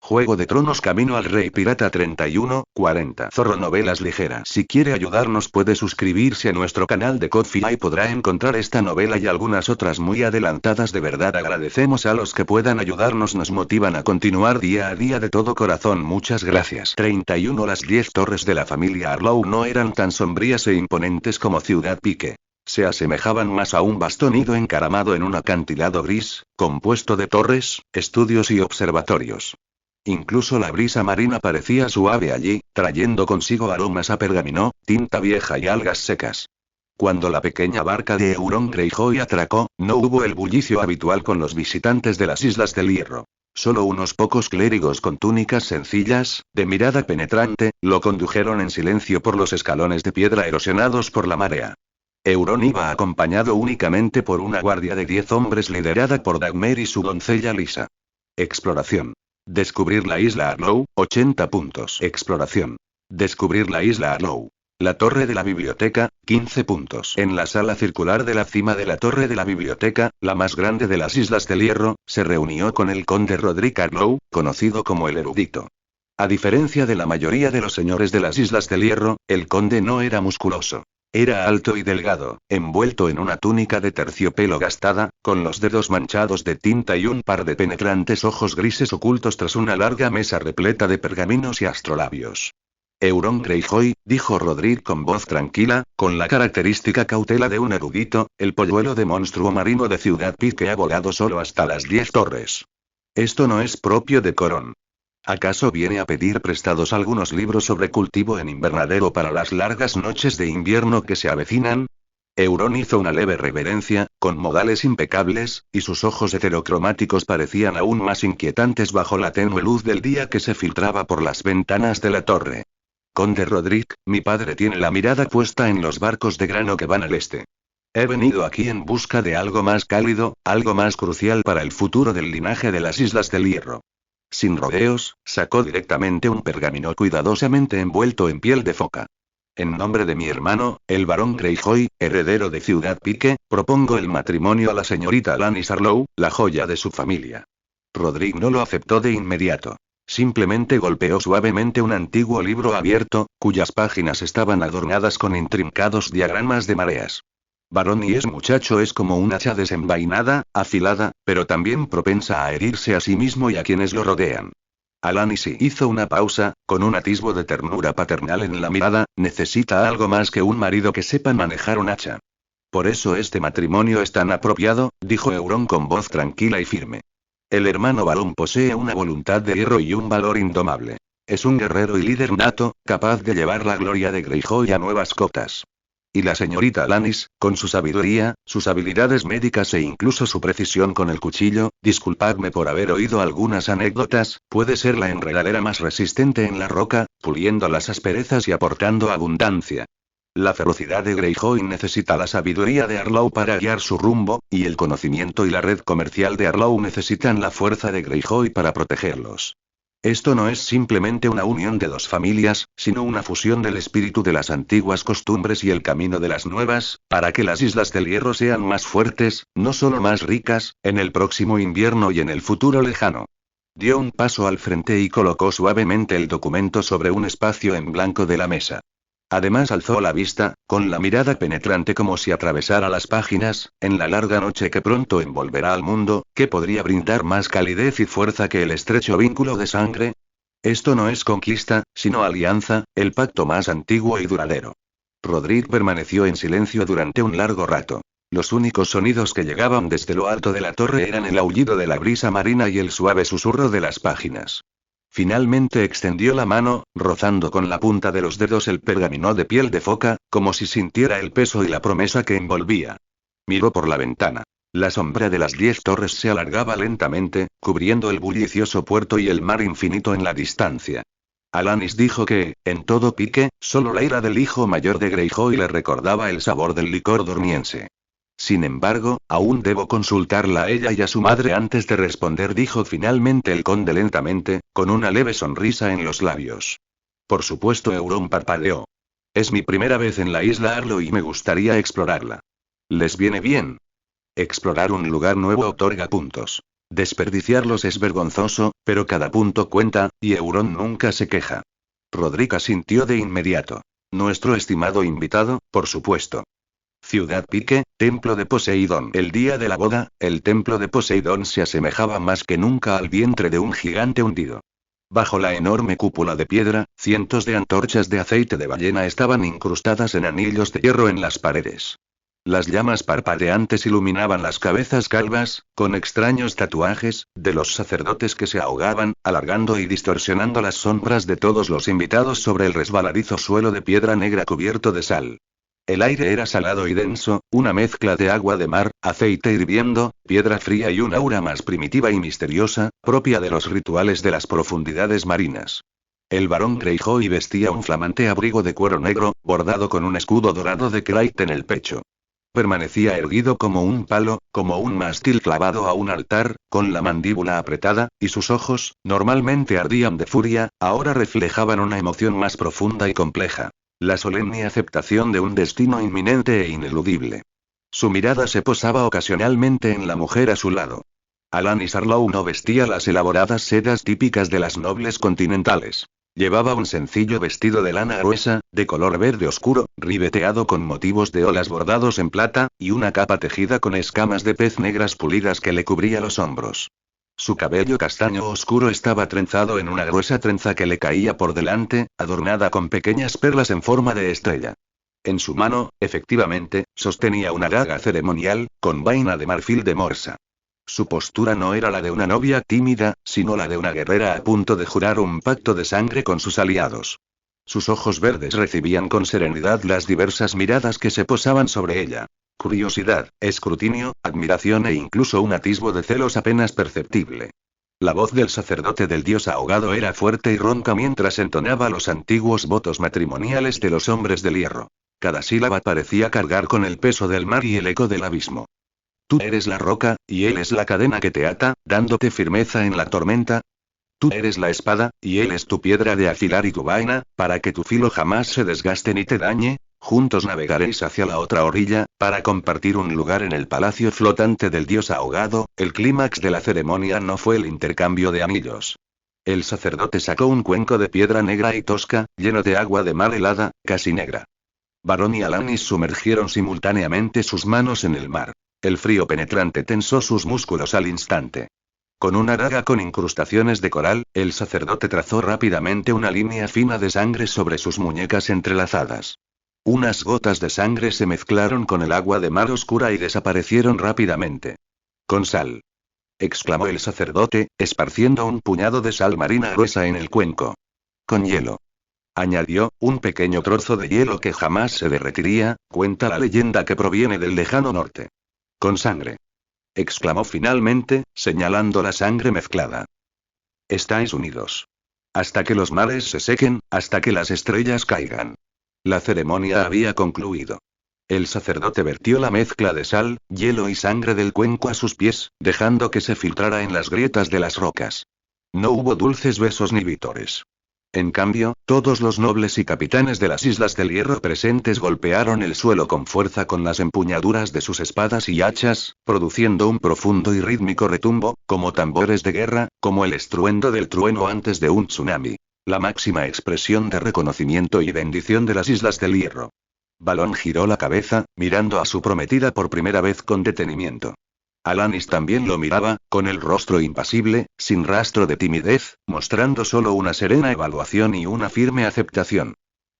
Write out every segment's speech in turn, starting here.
Juego de Tronos Camino al Rey Pirata 31:40. Zorro Novelas Ligeras. Si quiere ayudarnos puede suscribirse a nuestro canal de Ko-fi y podrá encontrar esta novela y algunas otras muy adelantadas. De verdad agradecemos a los que puedan ayudarnos, nos motivan a continuar día a día de todo corazón. Muchas gracias. 31. Las 10 torres de la familia Arlow no eran tan sombrías e imponentes como Ciudad Pique. Se asemejaban más a un bastón ido encaramado en un acantilado gris, compuesto de torres, estudios y observatorios. Incluso la brisa marina parecía suave allí, trayendo consigo aromas a pergamino, tinta vieja y algas secas. Cuando la pequeña barca de Euron Greyjoy atracó, no hubo el bullicio habitual con los visitantes de las Islas del Hierro. Solo unos pocos clérigos con túnicas sencillas, de mirada penetrante, lo condujeron en silencio por los escalones de piedra erosionados por la marea. Euron iba acompañado únicamente por una guardia de 10 hombres liderada por Dagmer y su doncella Lisa. Exploración. Descubrir la isla Arlow, 80 puntos. Exploración. Descubrir la isla Arlow. La torre de la biblioteca, 15 puntos. En la sala circular de la cima de la torre de la biblioteca, la más grande de las Islas del Hierro, se reunió con el conde Roderick Arlow, conocido como el erudito. A diferencia de la mayoría de los señores de las Islas del Hierro, el conde no era musculoso. Era alto y delgado, envuelto en una túnica de terciopelo gastada, con los dedos manchados de tinta y un par de penetrantes ojos grises ocultos tras una larga mesa repleta de pergaminos y astrolabios. Euron Greyjoy, dijo Roderick con voz tranquila, con la característica cautela de un erudito, el polluelo de monstruo marino de Ciudad Pique ha volado solo hasta las 10 torres. Esto no es propio de Corón. ¿Acaso viene a pedir prestados algunos libros sobre cultivo en invernadero para las largas noches de invierno que se avecinan? Euron hizo una leve reverencia, con modales impecables, y sus ojos heterocromáticos parecían aún más inquietantes bajo la tenue luz del día que se filtraba por las ventanas de la torre. Conde Roderick, mi padre tiene la mirada puesta en los barcos de grano que van al este. He venido aquí en busca de algo más cálido, algo más crucial para el futuro del linaje de las Islas del Hierro. Sin rodeos, sacó directamente un pergamino cuidadosamente envuelto en piel de foca. En nombre de mi hermano, el barón Greyjoy, heredero de Ciudad Pique, propongo el matrimonio a la señorita Lannis Arlow, la joya de su familia. Roderick no lo aceptó de inmediato. Simplemente golpeó suavemente un antiguo libro abierto, cuyas páginas estaban adornadas con intrincados diagramas de mareas. Barón y ese muchacho es como un hacha desenvainada, afilada, pero también propensa a herirse a sí mismo y a quienes lo rodean. Alanis hizo una pausa, con un atisbo de ternura paternal en la mirada, necesita algo más que un marido que sepa manejar un hacha. Por eso este matrimonio es tan apropiado, dijo Euron con voz tranquila y firme. El hermano varón posee una voluntad de hierro y un valor indomable. Es un guerrero y líder nato, capaz de llevar la gloria de Greyjoy a nuevas cotas. Y la señorita Lannis, con su sabiduría, sus habilidades médicas e incluso su precisión con el cuchillo, disculpadme por haber oído algunas anécdotas, puede ser la enredadera más resistente en la roca, puliendo las asperezas y aportando abundancia. La ferocidad de Greyjoy necesita la sabiduría de Arlow para guiar su rumbo, y el conocimiento y la red comercial de Arlow necesitan la fuerza de Greyjoy para protegerlos. Esto no es simplemente una unión de dos familias, sino una fusión del espíritu de las antiguas costumbres y el camino de las nuevas, para que las Islas del Hierro sean más fuertes, no solo más ricas, en el próximo invierno y en el futuro lejano. Dio un paso al frente y colocó suavemente el documento sobre un espacio en blanco de la mesa. Además alzó la vista, con la mirada penetrante como si atravesara las páginas, en la larga noche que pronto envolverá al mundo, ¿qué podría brindar más calidez y fuerza que el estrecho vínculo de sangre? Esto no es conquista, sino alianza, el pacto más antiguo y duradero. Roderick permaneció en silencio durante un largo rato. Los únicos sonidos que llegaban desde lo alto de la torre eran el aullido de la brisa marina y el suave susurro de las páginas. Finalmente extendió la mano, rozando con la punta de los dedos el pergamino de piel de foca, como si sintiera el peso y la promesa que envolvía. Miró por la ventana. La sombra de las 10 torres se alargaba lentamente, cubriendo el bullicioso puerto y el mar infinito en la distancia. Alanis dijo que, en todo Pique, solo la ira del hijo mayor de Greyjoy le recordaba el sabor del licor dormiense. Sin embargo, aún debo consultarla a ella y a su madre antes de responder, dijo finalmente el conde lentamente, con una leve sonrisa en los labios. Por supuesto, Euron parpadeó. Es mi primera vez en la isla Arlow y me gustaría explorarla. ¿Les viene bien? Explorar un lugar nuevo otorga puntos. Desperdiciarlos es vergonzoso, pero cada punto cuenta, y Euron nunca se queja. Rodrik asintió de inmediato. Nuestro estimado invitado, por supuesto. Ciudad Pique, Templo de Poseidón. El día de la boda, el Templo de Poseidón se asemejaba más que nunca al vientre de un gigante hundido. Bajo la enorme cúpula de piedra, cientos de antorchas de aceite de ballena estaban incrustadas en anillos de hierro en las paredes. Las llamas parpadeantes iluminaban las cabezas calvas, con extraños tatuajes, de los sacerdotes que se ahogaban, alargando y distorsionando las sombras de todos los invitados sobre el resbaladizo suelo de piedra negra cubierto de sal. El aire era salado y denso, una mezcla de agua de mar, aceite hirviendo, piedra fría y un aura más primitiva y misteriosa, propia de los rituales de las profundidades marinas. El barón Greyjoy vestía un flamante abrigo de cuero negro, bordado con un escudo dorado de Craite en el pecho. Permanecía erguido como un palo, como un mástil clavado a un altar, con la mandíbula apretada, y sus ojos, normalmente ardían de furia, ahora reflejaban una emoción más profunda y compleja. La solemne aceptación de un destino inminente e ineludible. Su mirada se posaba ocasionalmente en la mujer a su lado. Alanis Arlow no vestía las elaboradas sedas típicas de las nobles continentales. Llevaba un sencillo vestido de lana gruesa, de color verde oscuro, ribeteado con motivos de olas bordados en plata, y una capa tejida con escamas de pez negras pulidas que le cubría los hombros. Su cabello castaño oscuro estaba trenzado en una gruesa trenza que le caía por delante, adornada con pequeñas perlas en forma de estrella. En su mano, efectivamente, sostenía una daga ceremonial, con vaina de marfil de morsa. Su postura no era la de una novia tímida, sino la de una guerrera a punto de jurar un pacto de sangre con sus aliados. Sus ojos verdes recibían con serenidad las diversas miradas que se posaban sobre ella. Curiosidad, escrutinio, admiración e incluso un atisbo de celos apenas perceptible. La voz del sacerdote del dios ahogado era fuerte y ronca mientras entonaba los antiguos votos matrimoniales de los hombres del hierro. Cada sílaba parecía cargar con el peso del mar y el eco del abismo. Tú eres la roca, y él es la cadena que te ata, dándote firmeza en la tormenta. Tú eres la espada, y él es tu piedra de afilar y tu vaina, para que tu filo jamás se desgaste ni te dañe. Juntos navegaréis hacia la otra orilla, para compartir un lugar en el palacio flotante del dios ahogado. El clímax de la ceremonia no fue el intercambio de anillos. El sacerdote sacó un cuenco de piedra negra y tosca, lleno de agua de mar helada, casi negra. Barón y Alanis sumergieron simultáneamente sus manos en el mar. El frío penetrante tensó sus músculos al instante. Con una daga con incrustaciones de coral, el sacerdote trazó rápidamente una línea fina de sangre sobre sus muñecas entrelazadas. Unas gotas de sangre se mezclaron con el agua de mar oscura y desaparecieron rápidamente. Con sal. Exclamó el sacerdote, esparciendo un puñado de sal marina gruesa en el cuenco. Con hielo. Añadió, un pequeño trozo de hielo que jamás se derretiría, cuenta la leyenda que proviene del lejano norte. Con sangre. Exclamó finalmente, señalando la sangre mezclada. Estáis unidos. Hasta que los mares se sequen, hasta que las estrellas caigan. La ceremonia había concluido. El sacerdote vertió la mezcla de sal, hielo y sangre del cuenco a sus pies, dejando que se filtrara en las grietas de las rocas. No hubo dulces besos ni vítores. En cambio, todos los nobles y capitanes de las Islas del Hierro presentes golpearon el suelo con fuerza con las empuñaduras de sus espadas y hachas, produciendo un profundo y rítmico retumbo, como tambores de guerra, como el estruendo del trueno antes de un tsunami. La máxima expresión de reconocimiento y bendición de las Islas del Hierro. Balón giró la cabeza, mirando a su prometida por primera vez con detenimiento. Alanis también lo miraba, con el rostro impasible, sin rastro de timidez, mostrando solo una serena evaluación y una firme aceptación.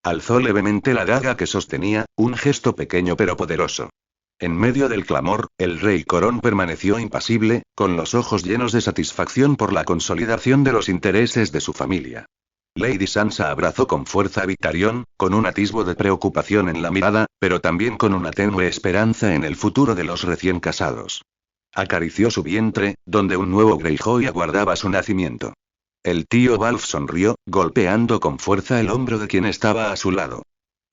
Alzó levemente la daga que sostenía, un gesto pequeño pero poderoso. En medio del clamor, el rey Corón permaneció impasible, con los ojos llenos de satisfacción por la consolidación de los intereses de su familia. Lady Sansa abrazó con fuerza a Victarion, con un atisbo de preocupación en la mirada, pero también con una tenue esperanza en el futuro de los recién casados. Acarició su vientre, donde un nuevo Greyjoy aguardaba su nacimiento. El tío Balf sonrió, golpeando con fuerza el hombro de quien estaba a su lado.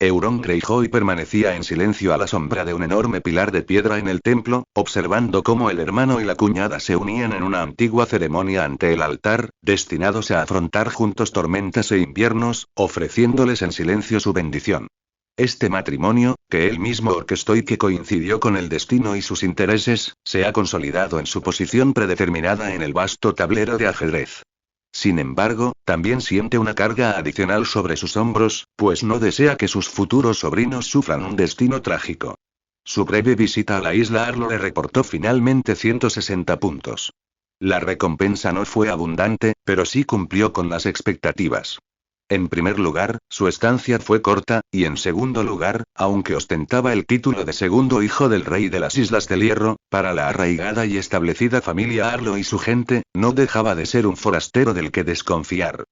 Euron Greyjoy permanecía en silencio a la sombra de un enorme pilar de piedra en el templo, observando cómo el hermano y la cuñada se unían en una antigua ceremonia ante el altar, destinados a afrontar juntos tormentas e inviernos, ofreciéndoles en silencio su bendición. Este matrimonio, que él mismo orquestó y que coincidió con el destino y sus intereses, se ha consolidado en su posición predeterminada en el vasto tablero de ajedrez. Sin embargo, también siente una carga adicional sobre sus hombros, pues no desea que sus futuros sobrinos sufran un destino trágico. Su breve visita a la isla Arlo le reportó finalmente 160 puntos. La recompensa no fue abundante, pero sí cumplió con las expectativas. En primer lugar, su estancia fue corta, y en segundo lugar, aunque ostentaba el título de segundo hijo del rey de las Islas del Hierro, para la arraigada y establecida familia Arlo y su gente, no dejaba de ser un forastero del que desconfiar.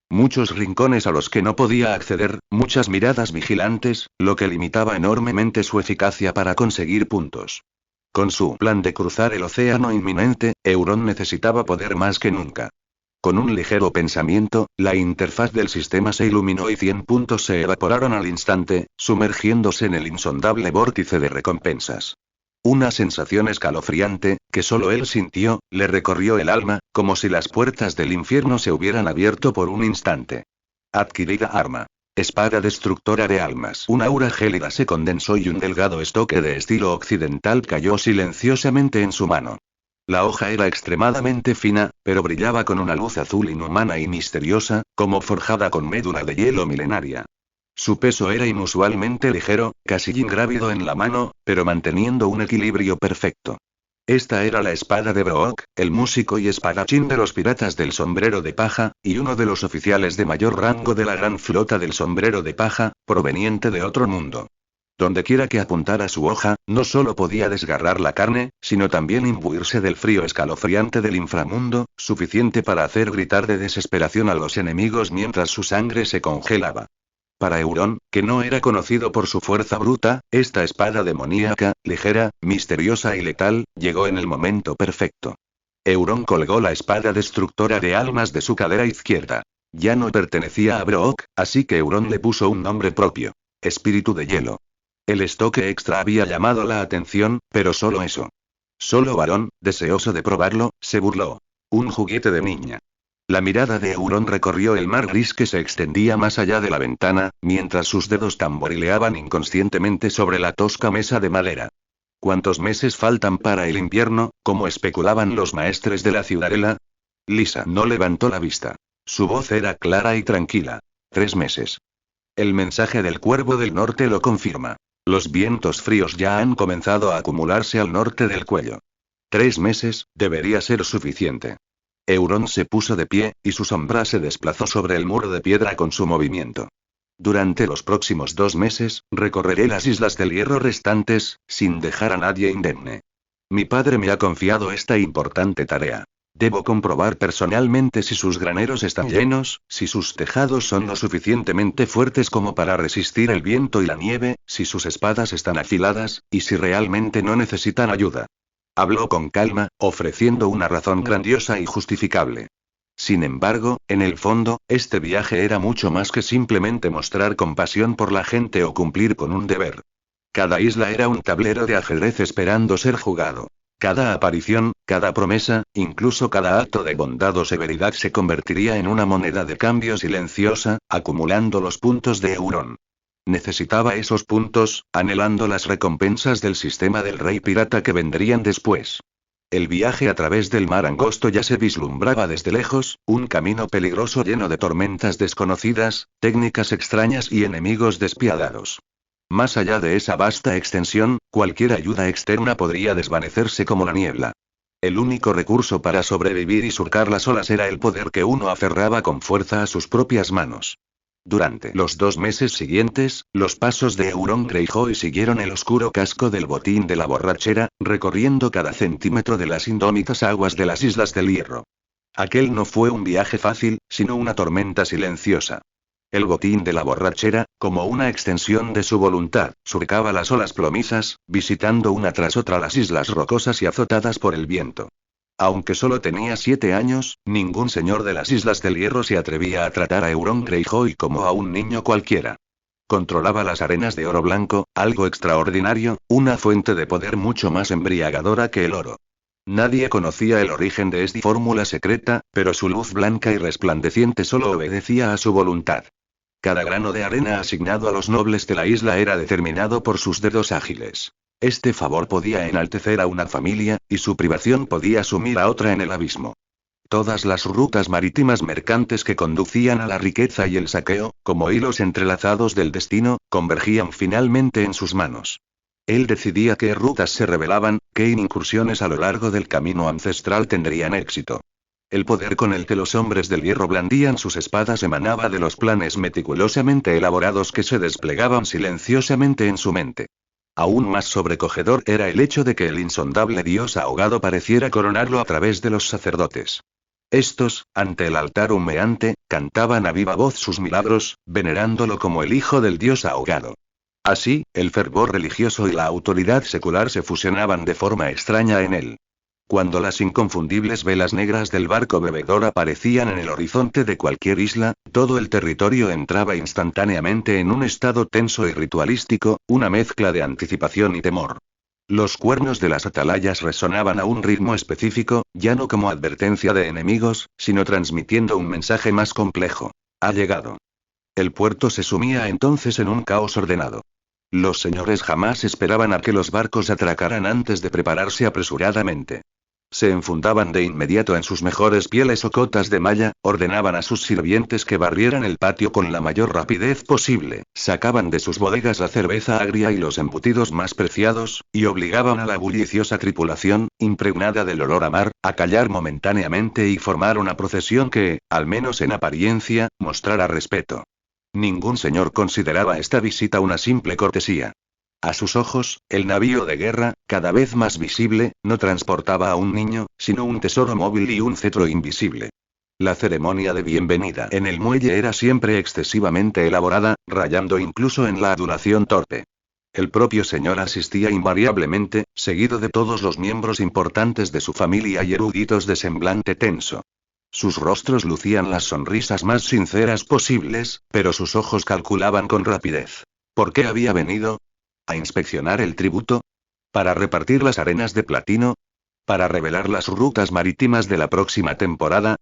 Muchos rincones a los que no podía acceder, muchas miradas vigilantes, lo que limitaba enormemente su eficacia para conseguir puntos. Con su plan de cruzar el océano inminente, Euron necesitaba poder más que nunca. Con un ligero pensamiento, la interfaz del sistema se iluminó y 100 puntos se evaporaron al instante, sumergiéndose en el insondable vórtice de recompensas. Una sensación escalofriante, que solo él sintió, le recorrió el alma, como si las puertas del infierno se hubieran abierto por un instante. Adquirida arma. Espada destructora de almas. Una aura gélida se condensó y un delgado estoque de estilo occidental cayó silenciosamente en su mano. La hoja era extremadamente fina, pero brillaba con una luz azul inhumana y misteriosa, como forjada con médula de hielo milenaria. Su peso era inusualmente ligero, casi ingrávido en la mano, pero manteniendo un equilibrio perfecto. Esta era la espada de Brook, el músico y espadachín de los piratas del sombrero de paja, y uno de los oficiales de mayor rango de la gran flota del sombrero de paja, proveniente de otro mundo. Dondequiera que apuntara su hoja, no solo podía desgarrar la carne, sino también imbuirse del frío escalofriante del inframundo, suficiente para hacer gritar de desesperación a los enemigos mientras su sangre se congelaba. Para Euron, que no era conocido por su fuerza bruta, esta espada demoníaca, ligera, misteriosa y letal, llegó en el momento perfecto. Euron colgó la espada destructora de almas de su cadera izquierda. Ya no pertenecía a Brook, así que Euron le puso un nombre propio: Espíritu de Hielo. El estoque extra había llamado la atención, pero solo eso. Solo Barón, deseoso de probarlo, se burló. Un juguete de niña. La mirada de Euron recorrió el mar gris que se extendía más allá de la ventana, mientras sus dedos tamborileaban inconscientemente sobre la tosca mesa de madera. ¿Cuántos meses faltan para el invierno, como especulaban los maestres de la ciudadela? Lisa no levantó la vista. Su voz era clara y tranquila. 3 meses. El mensaje del Cuervo del Norte lo confirma. Los vientos fríos ya han comenzado a acumularse al norte del cuello. 3 meses, debería ser suficiente. Euron se puso de pie, y su sombra se desplazó sobre el muro de piedra con su movimiento. Durante los próximos 2 meses, recorreré las Islas del Hierro restantes, sin dejar a nadie indemne. Mi padre me ha confiado esta importante tarea. Debo comprobar personalmente si sus graneros están llenos, si sus tejados son lo suficientemente fuertes como para resistir el viento y la nieve, si sus espadas están afiladas, y si realmente no necesitan ayuda. Habló con calma, ofreciendo una razón grandiosa y justificable. Sin embargo, en el fondo, este viaje era mucho más que simplemente mostrar compasión por la gente o cumplir con un deber. Cada isla era un tablero de ajedrez esperando ser jugado. Cada aparición, cada promesa, incluso cada acto de bondad o severidad se convertiría en una moneda de cambio silenciosa, acumulando los puntos de Euron. Necesitaba esos puntos, anhelando las recompensas del sistema del rey pirata que vendrían después. El viaje a través del mar angosto ya se vislumbraba desde lejos, un camino peligroso lleno de tormentas desconocidas, técnicas extrañas y enemigos despiadados. Más allá de esa vasta extensión, cualquier ayuda externa podría desvanecerse como la niebla. El único recurso para sobrevivir y surcar las olas era el poder que uno aferraba con fuerza a sus propias manos. Durante los 2 meses siguientes, los pasos de Euron Greyjoy siguieron el oscuro casco del botín de la borrachera, recorriendo cada centímetro de las indómitas aguas de las Islas del Hierro. Aquel no fue un viaje fácil, sino una tormenta silenciosa. El botín de la borrachera, como una extensión de su voluntad, surcaba las olas plomizas, visitando una tras otra las islas rocosas y azotadas por el viento. Aunque solo tenía 7 años, ningún señor de las Islas del Hierro se atrevía a tratar a Euron Greyjoy como a un niño cualquiera. Controlaba las arenas de oro blanco, algo extraordinario, una fuente de poder mucho más embriagadora que el oro. Nadie conocía el origen de esta fórmula secreta, pero su luz blanca y resplandeciente solo obedecía a su voluntad. Cada grano de arena asignado a los nobles de la isla era determinado por sus dedos ágiles. Este favor podía enaltecer a una familia, y su privación podía sumir a otra en el abismo. Todas las rutas marítimas mercantes que conducían a la riqueza y el saqueo, como hilos entrelazados del destino, convergían finalmente en sus manos. Él decidía qué rutas se revelaban, qué incursiones a lo largo del camino ancestral tendrían éxito. El poder con el que los hombres del hierro blandían sus espadas emanaba de los planes meticulosamente elaborados que se desplegaban silenciosamente en su mente. Aún más sobrecogedor era el hecho de que el insondable dios ahogado pareciera coronarlo a través de los sacerdotes. Estos, ante el altar humeante, cantaban a viva voz sus milagros, venerándolo como el hijo del dios ahogado. Así, el fervor religioso y la autoridad secular se fusionaban de forma extraña en él. Cuando las inconfundibles velas negras del barco bebedor aparecían en el horizonte de cualquier isla, todo el territorio entraba instantáneamente en un estado tenso y ritualístico, una mezcla de anticipación y temor. Los cuernos de las atalayas resonaban a un ritmo específico, ya no como advertencia de enemigos, sino transmitiendo un mensaje más complejo. Ha llegado. El puerto se sumía entonces en un caos ordenado. Los señores jamás esperaban a que los barcos atracaran antes de prepararse apresuradamente. Se enfundaban de inmediato en sus mejores pieles o cotas de malla, ordenaban a sus sirvientes que barrieran el patio con la mayor rapidez posible, sacaban de sus bodegas la cerveza agria y los embutidos más preciados, y obligaban a la bulliciosa tripulación, impregnada del olor a mar, a callar momentáneamente y formar una procesión que, al menos en apariencia, mostrara respeto. Ningún señor consideraba esta visita una simple cortesía. A sus ojos, el navío de guerra, cada vez más visible, no transportaba a un niño, sino un tesoro móvil y un cetro invisible. La ceremonia de bienvenida en el muelle era siempre excesivamente elaborada, rayando incluso en la adulación torpe. El propio señor asistía invariablemente, seguido de todos los miembros importantes de su familia y eruditos de semblante tenso. Sus rostros lucían las sonrisas más sinceras posibles, pero sus ojos calculaban con rapidez. ¿Por qué había venido? ¿A inspeccionar el tributo? ¿Para repartir las arenas de platino? ¿Para revelar las rutas marítimas de la próxima temporada?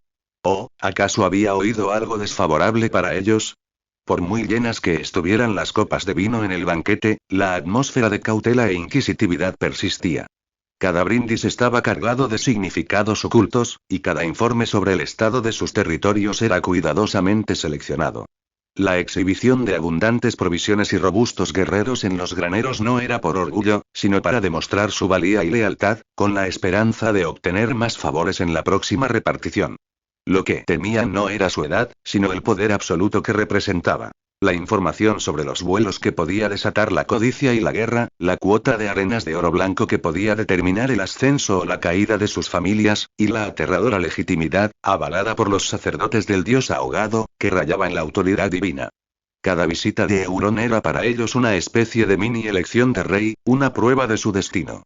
¿O, acaso había oído algo desfavorable para ellos? Por muy llenas que estuvieran las copas de vino en el banquete, la atmósfera de cautela e inquisitividad persistía. Cada brindis estaba cargado de significados ocultos, y cada informe sobre el estado de sus territorios era cuidadosamente seleccionado. La exhibición de abundantes provisiones y robustos guerreros en los graneros no era por orgullo, sino para demostrar su valía y lealtad, con la esperanza de obtener más favores en la próxima repartición. Lo que temían no era su edad, sino el poder absoluto que representaba. La información sobre los vuelos que podía desatar la codicia y la guerra, la cuota de arenas de oro blanco que podía determinar el ascenso o la caída de sus familias, y la aterradora legitimidad, avalada por los sacerdotes del dios ahogado, que rayaba en la autoridad divina. Cada visita de Euron era para ellos una especie de mini elección de rey, una prueba de su destino.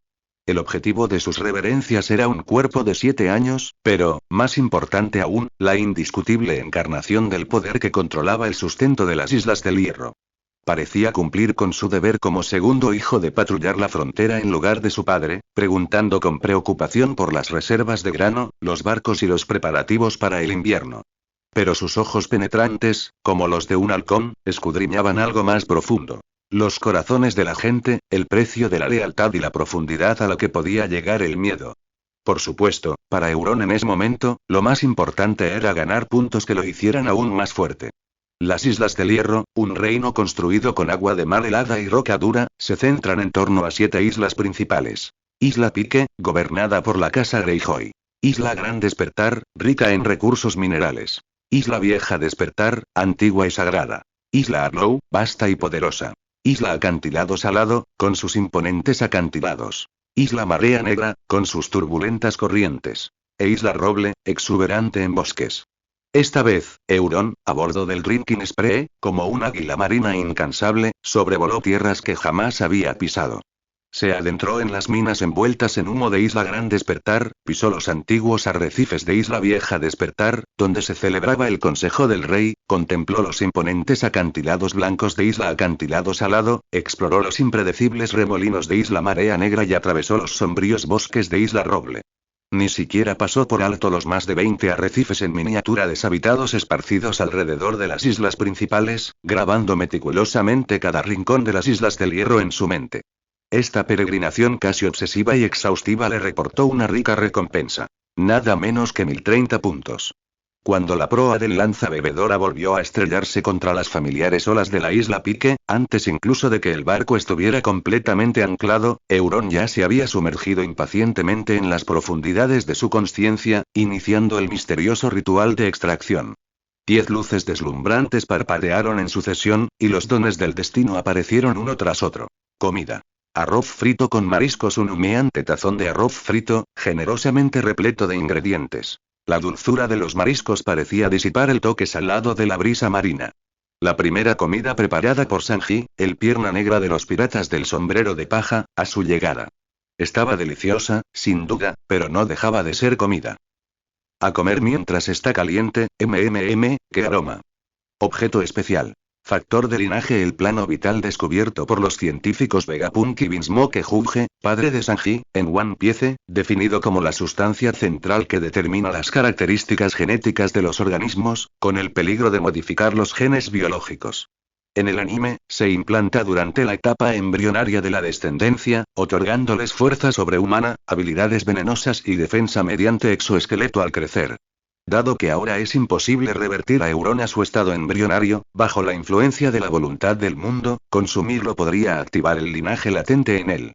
El objetivo de sus reverencias era un cuerpo de 7 años, pero, más importante aún, la indiscutible encarnación del poder que controlaba el sustento de las Islas del Hierro. Parecía cumplir con su deber como segundo hijo de patrullar la frontera en lugar de su padre, preguntando con preocupación por las reservas de grano, los barcos y los preparativos para el invierno. Pero sus ojos penetrantes, como los de un halcón, escudriñaban algo más profundo. Los corazones de la gente, el precio de la lealtad y la profundidad a la que podía llegar el miedo. Por supuesto, para Euron en ese momento, lo más importante era ganar puntos que lo hicieran aún más fuerte. Las Islas del Hierro, un reino construido con agua de mar helada y roca dura, se centran en torno a 7 islas principales. Isla Pique, gobernada por la Casa Greyjoy. Isla Gran Despertar, rica en recursos minerales. Isla Vieja Despertar, antigua y sagrada. Isla Arlow, vasta y poderosa. Isla Acantilado Salado, con sus imponentes acantilados. Isla Marea Negra, con sus turbulentas corrientes. E Isla Roble, exuberante en bosques. Esta vez, Euron, a bordo del Drinking Spree, como un águila marina incansable, sobrevoló tierras que jamás había pisado. Se adentró en las minas envueltas en humo de Isla Gran Despertar, pisó los antiguos arrecifes de Isla Vieja Despertar, donde se celebraba el Consejo del Rey, contempló los imponentes acantilados blancos de Isla Acantilado Salado, exploró los impredecibles remolinos de Isla Marea Negra y atravesó los sombríos bosques de Isla Roble. Ni siquiera pasó por alto los más de 20 arrecifes en miniatura deshabitados esparcidos alrededor de las islas principales, grabando meticulosamente cada rincón de las Islas del Hierro en su mente. Esta peregrinación casi obsesiva y exhaustiva le reportó una rica recompensa. Nada menos que 1030 puntos. Cuando la proa del lanza bebedora volvió a estrellarse contra las familiares olas de la isla Pique, antes incluso de que el barco estuviera completamente anclado, Euron ya se había sumergido impacientemente en las profundidades de su consciencia, iniciando el misterioso ritual de extracción. 10 luces deslumbrantes parpadearon en sucesión, y los dones del destino aparecieron uno tras otro. Comida. Arroz frito con mariscos, un humeante tazón de arroz frito, generosamente repleto de ingredientes. La dulzura de los mariscos parecía disipar el toque salado de la brisa marina. La primera comida preparada por Sanji, el pierna negra de los piratas del sombrero de paja, a su llegada. Estaba deliciosa, sin duda, pero no dejaba de ser comida. A comer mientras está caliente, qué aroma. Objeto especial. Factor de linaje: el plano vital descubierto por los científicos Vegapunk y Vinsmoke Juge, padre de Sanji, en One Piece, definido como la sustancia central que determina las características genéticas de los organismos, con el peligro de modificar los genes biológicos. En el anime, se implanta durante la etapa embrionaria de la descendencia, otorgándoles fuerza sobrehumana, habilidades venenosas y defensa mediante exoesqueleto al crecer. Dado que ahora es imposible revertir a Euron a su estado embrionario, bajo la influencia de la voluntad del mundo, consumirlo podría activar el linaje latente en él.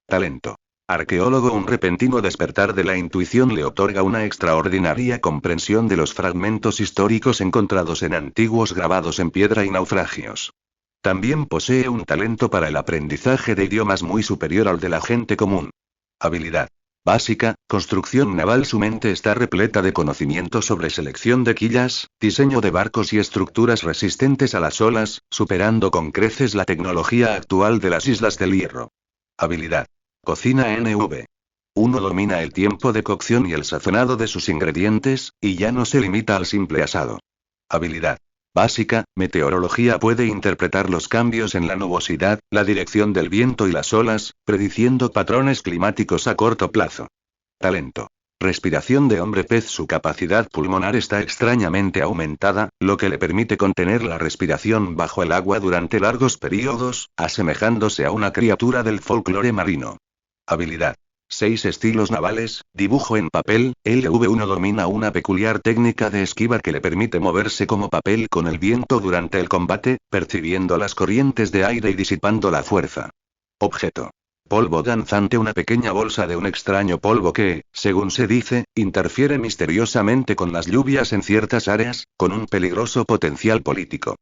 Talento. Arqueólogo: un repentino despertar de la intuición le otorga una extraordinaria comprensión de los fragmentos históricos encontrados en antiguos grabados en piedra y naufragios. También posee un talento para el aprendizaje de idiomas muy superior al de la gente común. Habilidad básica: construcción naval. Su mente está repleta de conocimiento sobre selección de quillas, diseño de barcos y estructuras resistentes a las olas, superando con creces la tecnología actual de las Islas del Hierro. Habilidad cocina NV. Uno domina el tiempo de cocción y el sazonado de sus ingredientes, y ya no se limita al simple asado. Habilidad básica, meteorología. Puede interpretar los cambios en la nubosidad, la dirección del viento y las olas, prediciendo patrones climáticos a corto plazo. Talento. Respiración de hombre pez. Su capacidad pulmonar está extrañamente aumentada, lo que le permite contener la respiración bajo el agua durante largos periodos, asemejándose a una criatura del folclore marino. Habilidad 6 estilos navales, dibujo en papel. LV1 domina una peculiar técnica de esquiva que le permite moverse como papel con el viento durante el combate, percibiendo las corrientes de aire y disipando la fuerza. Objeto. Polvo danzante: una pequeña bolsa de un extraño polvo que, según se dice, interfiere misteriosamente con las lluvias en ciertas áreas, con un peligroso potencial político.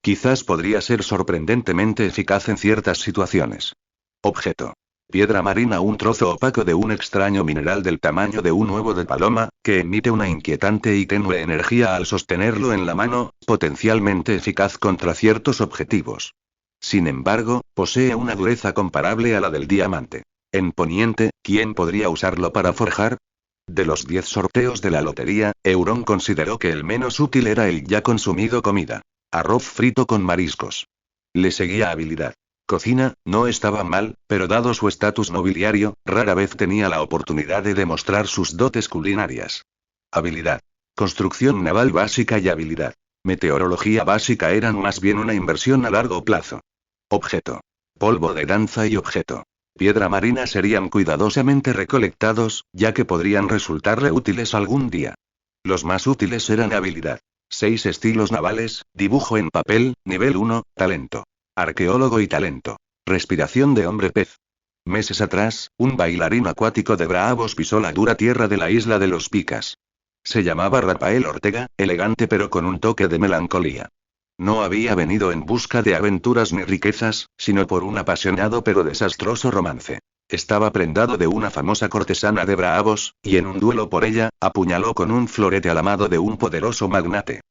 Quizás podría ser sorprendentemente eficaz en ciertas situaciones. Objeto. Piedra marina: un trozo opaco de un extraño mineral del tamaño de un huevo de paloma, que emite una inquietante y tenue energía al sostenerlo en la mano, potencialmente eficaz contra ciertos objetivos. Sin embargo, posee una dureza comparable a la del diamante. En Poniente, ¿quién podría usarlo para forjar? De los 10 sorteos de la lotería, Euron consideró que el menos útil era el ya consumido comida. Arroz frito con mariscos. Le seguía habilidad cocina. No estaba mal, pero dado su estatus nobiliario, rara vez tenía la oportunidad de demostrar sus dotes culinarias. Habilidad construcción naval básica y habilidad meteorología básica eran más bien una inversión a largo plazo. Objeto. Polvo de danza y objeto. Piedra marina serían cuidadosamente recolectados, ya que podrían resultarle útiles algún día. Los más útiles eran habilidad 6 estilos navales, dibujo en papel, nivel 1, talento. Arqueólogo y talento. Respiración de hombre pez. Meses atrás, un bailarín acuático de Braavos pisó la dura tierra de la isla de los Picas. Se llamaba Rafael Ortega, elegante pero con un toque de melancolía. No había venido en busca de aventuras ni riquezas, sino por un apasionado pero desastroso romance. Estaba prendado de una famosa cortesana de Braavos, y en un duelo por ella, apuñaló con un florete al amado de un poderoso magnate.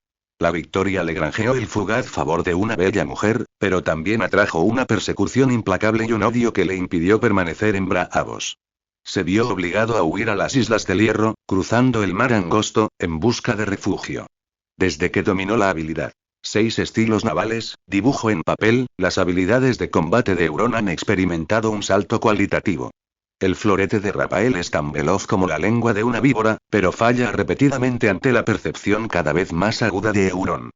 La victoria le granjeó el fugaz favor de una bella mujer, pero también atrajo una persecución implacable y un odio que le impidió permanecer en Braavos. Se vio obligado a huir a las Islas del Hierro, cruzando el mar angosto, en busca de refugio. Desde que dominó la habilidad 6 estilos navales, dibujo en papel, las habilidades de combate de Euron han experimentado un salto cualitativo. El florete de Rafael es tan veloz como la lengua de una víbora, pero falla repetidamente ante la percepción cada vez más aguda de Euron.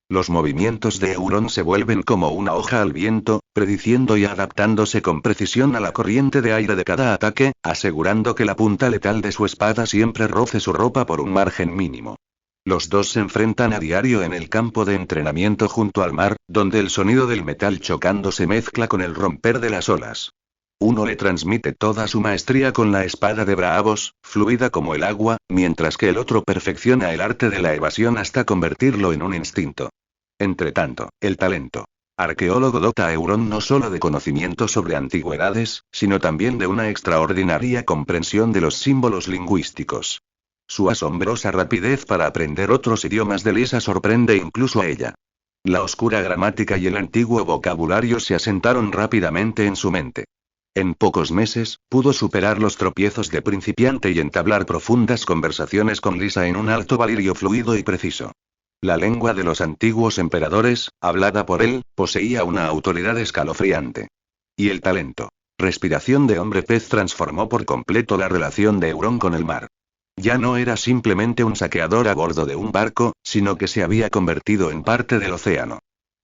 Los movimientos de Euron se vuelven como una hoja al viento, prediciendo y adaptándose con precisión a la corriente de aire de cada ataque, asegurando que la punta letal de su espada siempre roce su ropa por un margen mínimo. Los dos se enfrentan a diario en el campo de entrenamiento junto al mar, donde el sonido del metal chocando se mezcla con el romper de las olas. Uno le transmite toda su maestría con la espada de Braavos, fluida como el agua, mientras que el otro perfecciona el arte de la evasión hasta convertirlo en un instinto. Entretanto, el talento arqueólogo dota a Euron no solo de conocimiento sobre antigüedades, sino también de una extraordinaria comprensión de los símbolos lingüísticos. Su asombrosa rapidez para aprender otros idiomas de Lisa sorprende incluso a ella. La oscura gramática y el antiguo vocabulario se asentaron rápidamente en su mente. En pocos meses, pudo superar los tropiezos de principiante y entablar profundas conversaciones con Lisa en un alto valirio fluido y preciso. La lengua de los antiguos emperadores, hablada por él, poseía una autoridad escalofriante. Y el talento. Respiración de hombre pez transformó por completo la relación de Euron con el mar. Ya no era simplemente un saqueador a bordo de un barco, sino que se había convertido en parte del océano.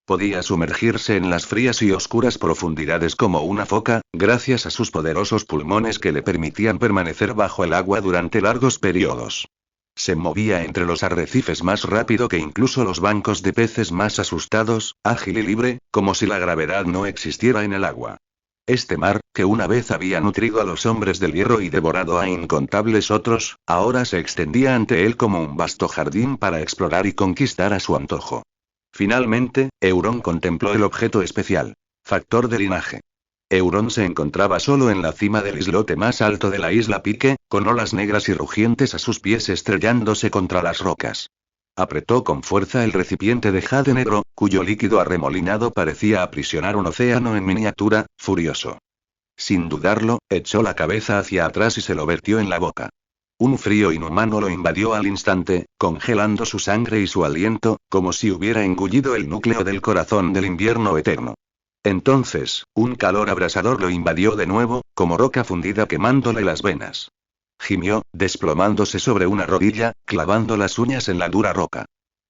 Podía sumergirse en las frías y oscuras profundidades como una foca, gracias a sus poderosos pulmones que le permitían permanecer bajo el agua durante largos periodos. Se movía entre los arrecifes más rápido que incluso los bancos de peces más asustados, ágil y libre, como si la gravedad no existiera en el agua. Este mar, que una vez había nutrido a los hombres del hierro y devorado a incontables otros, ahora se extendía ante él como un vasto jardín para explorar y conquistar a su antojo. Finalmente, Euron contempló el objeto especial. Factor de linaje. Euron se encontraba solo en la cima del islote más alto de la isla Pique, con olas negras y rugientes a sus pies estrellándose contra las rocas. Apretó con fuerza el recipiente de jade negro, cuyo líquido arremolinado parecía aprisionar un océano en miniatura, furioso. Sin dudarlo, echó la cabeza hacia atrás y se lo vertió en la boca. Un frío inhumano lo invadió al instante, congelando su sangre y su aliento, como si hubiera engullido el núcleo del corazón del invierno eterno. Entonces, un calor abrasador lo invadió de nuevo, como roca fundida quemándole las venas. Gimió, desplomándose sobre una rodilla, clavando las uñas en la dura roca.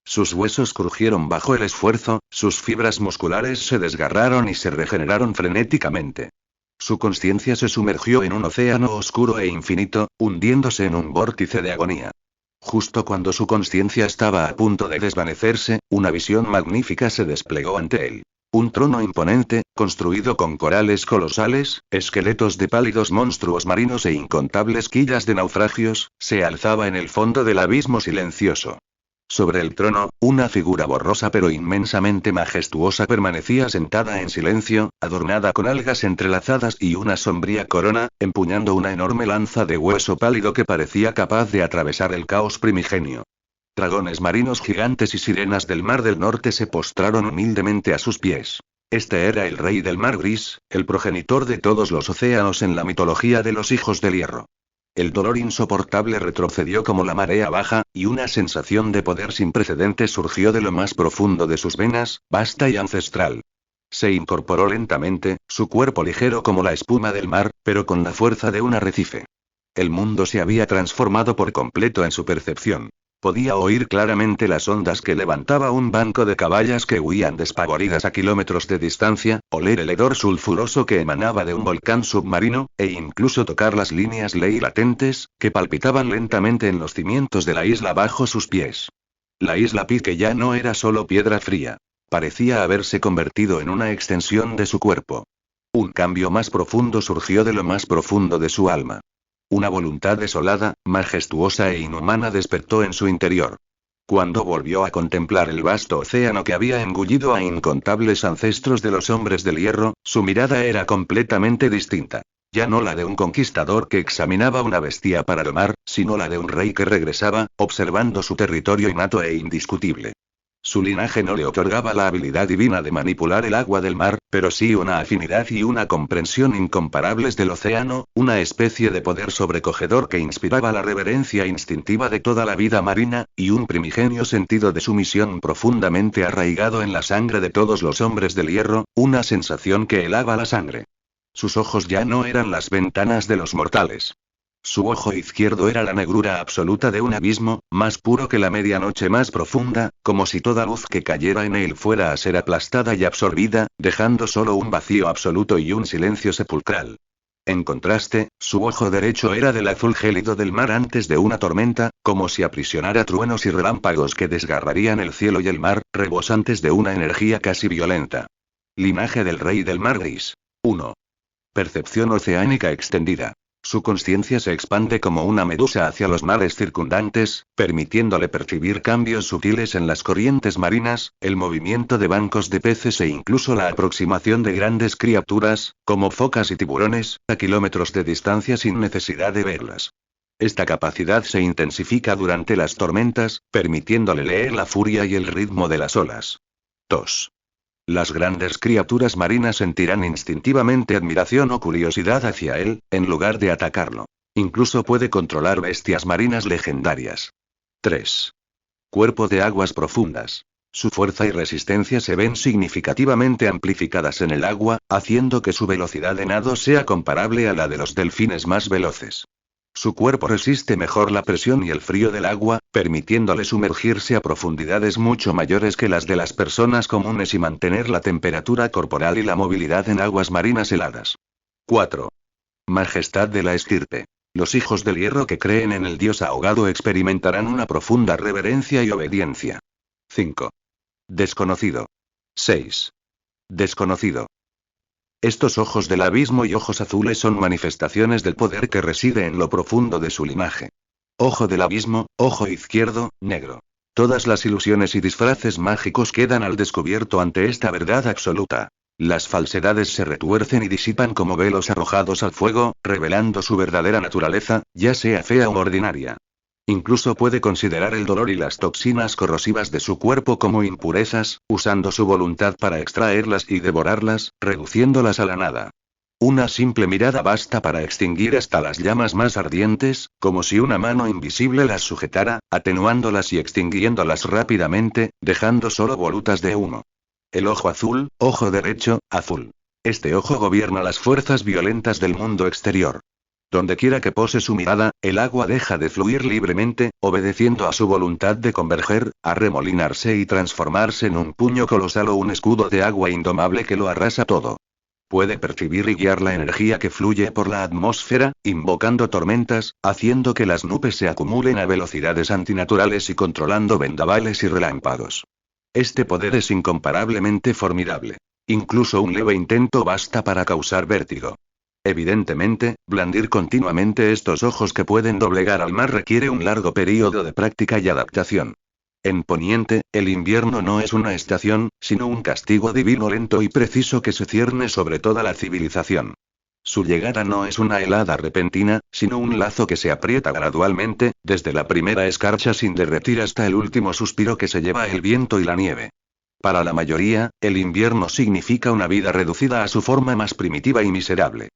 Sus huesos crujieron bajo el esfuerzo, sus fibras musculares se desgarraron y se regeneraron frenéticamente. Su conciencia se sumergió en un océano oscuro e infinito, hundiéndose en un vórtice de agonía. Justo cuando su conciencia estaba a punto de desvanecerse, una visión magnífica se desplegó ante él. Un trono imponente, construido con corales colosales, esqueletos de pálidos monstruos marinos e incontables quillas de naufragios, se alzaba en el fondo del abismo silencioso. Sobre el trono, una figura borrosa pero inmensamente majestuosa permanecía sentada en silencio, adornada con algas entrelazadas y una sombría corona, empuñando una enorme lanza de hueso pálido que parecía capaz de atravesar el caos primigenio. Dragones marinos gigantes y sirenas del Mar del Norte se postraron humildemente a sus pies. Este era el rey del Mar Gris, el progenitor de todos los océanos en la mitología de los hijos del hierro. El dolor insoportable retrocedió como la marea baja, y una sensación de poder sin precedentes surgió de lo más profundo de sus venas, vasta y ancestral. Se incorporó lentamente, su cuerpo ligero como la espuma del mar, pero con la fuerza de un arrecife. El mundo se había transformado por completo en su percepción. Podía oír claramente las ondas que levantaba un banco de caballas que huían despavoridas a kilómetros de distancia, oler el hedor sulfuroso que emanaba de un volcán submarino, e incluso tocar las líneas ley latentes, que palpitaban lentamente en los cimientos de la isla bajo sus pies. La isla Pique ya no era solo piedra fría. Parecía haberse convertido en una extensión de su cuerpo. Un cambio más profundo surgió de lo más profundo de su alma. Una voluntad desolada, majestuosa e inhumana despertó en su interior. Cuando volvió a contemplar el vasto océano que había engullido a incontables ancestros de los hombres del hierro, su mirada era completamente distinta. Ya no la de un conquistador que examinaba una bestia para domar, sino la de un rey que regresaba, observando su territorio innato e indiscutible. Su linaje no le otorgaba la habilidad divina de manipular el agua del mar, pero sí una afinidad y una comprensión incomparables del océano, una especie de poder sobrecogedor que inspiraba la reverencia instintiva de toda la vida marina, y un primigenio sentido de sumisión profundamente arraigado en la sangre de todos los hombres del hierro, una sensación que helaba la sangre. Sus ojos ya no eran las ventanas de los mortales. Su ojo izquierdo era la negrura absoluta de un abismo, más puro que la medianoche más profunda, como si toda luz que cayera en él fuera a ser aplastada y absorbida, dejando solo un vacío absoluto y un silencio sepulcral. En contraste, su ojo derecho era del azul gélido del mar antes de una tormenta, como si aprisionara truenos y relámpagos que desgarrarían el cielo y el mar, rebosantes de una energía casi violenta. Linaje del rey del mar gris. 1. Percepción oceánica extendida. Su conciencia se expande como una medusa hacia los mares circundantes, permitiéndole percibir cambios sutiles en las corrientes marinas, el movimiento de bancos de peces e incluso la aproximación de grandes criaturas, como focas y tiburones, a kilómetros de distancia sin necesidad de verlas. Esta capacidad se intensifica durante las tormentas, permitiéndole leer la furia y el ritmo de las olas. 2. Las grandes criaturas marinas sentirán instintivamente admiración o curiosidad hacia él, en lugar de atacarlo. Incluso puede controlar bestias marinas legendarias. 3. Cuerpo de aguas profundas. Su fuerza y resistencia se ven significativamente amplificadas en el agua, haciendo que su velocidad de nado sea comparable a la de los delfines más veloces. Su cuerpo resiste mejor la presión y el frío del agua, permitiéndole sumergirse a profundidades mucho mayores que las de las personas comunes y mantener la temperatura corporal y la movilidad en aguas marinas heladas. 4. Majestad de la estirpe. Los hijos del hierro que creen en el dios ahogado experimentarán una profunda reverencia y obediencia. 5. Desconocido. 6. Desconocido. Estos ojos del abismo y ojos azules son manifestaciones del poder que reside en lo profundo de su linaje. Ojo del abismo, ojo izquierdo, negro. Todas las ilusiones y disfraces mágicos quedan al descubierto ante esta verdad absoluta. Las falsedades se retuercen y disipan como velos arrojados al fuego, revelando su verdadera naturaleza, ya sea fea o ordinaria. Incluso puede considerar el dolor y las toxinas corrosivas de su cuerpo como impurezas, usando su voluntad para extraerlas y devorarlas, reduciéndolas a la nada. Una simple mirada basta para extinguir hasta las llamas más ardientes, como si una mano invisible las sujetara, atenuándolas y extinguiéndolas rápidamente, dejando solo volutas de humo. El ojo azul, ojo derecho, azul. Este ojo gobierna las fuerzas violentas del mundo exterior. Donde quiera que pose su mirada, el agua deja de fluir libremente, obedeciendo a su voluntad de converger, arremolinarse y transformarse en un puño colosal o un escudo de agua indomable que lo arrasa todo. Puede percibir y guiar la energía que fluye por la atmósfera, invocando tormentas, haciendo que las nubes se acumulen a velocidades antinaturales y controlando vendavales y relámpagos. Este poder es incomparablemente formidable. Incluso un leve intento basta para causar vértigo. Evidentemente, blandir continuamente estos ojos que pueden doblegar al mar requiere un largo período de práctica y adaptación. En Poniente, el invierno no es una estación, sino un castigo divino lento y preciso que se cierne sobre toda la civilización. Su llegada no es una helada repentina, sino un lazo que se aprieta gradualmente, desde la primera escarcha sin derretir hasta el último suspiro que se lleva el viento y la nieve. Para la mayoría, el invierno significa una vida reducida a su forma más primitiva y miserable.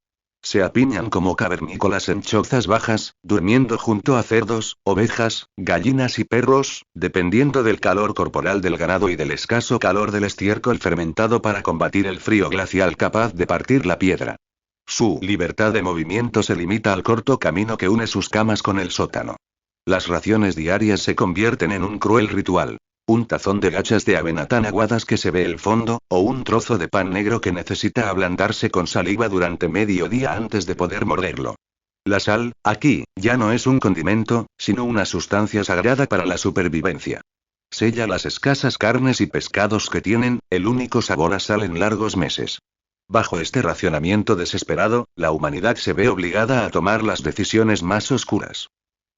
Se apiñan como cavernícolas en chozas bajas, durmiendo junto a cerdos, ovejas, gallinas y perros, dependiendo del calor corporal del ganado y del escaso calor del estiércol fermentado para combatir el frío glacial capaz de partir la piedra. Su libertad de movimiento se limita al corto camino que une sus camas con el sótano. Las raciones diarias se convierten en un cruel ritual. Un tazón de gachas de avena tan aguadas que se ve el fondo, o un trozo de pan negro que necesita ablandarse con saliva durante medio día antes de poder morderlo. La sal, aquí, ya no es un condimento, sino una sustancia sagrada para la supervivencia. Sella las escasas carnes y pescados que tienen, el único sabor a sal en largos meses. Bajo este racionamiento desesperado, la humanidad se ve obligada a tomar las decisiones más oscuras.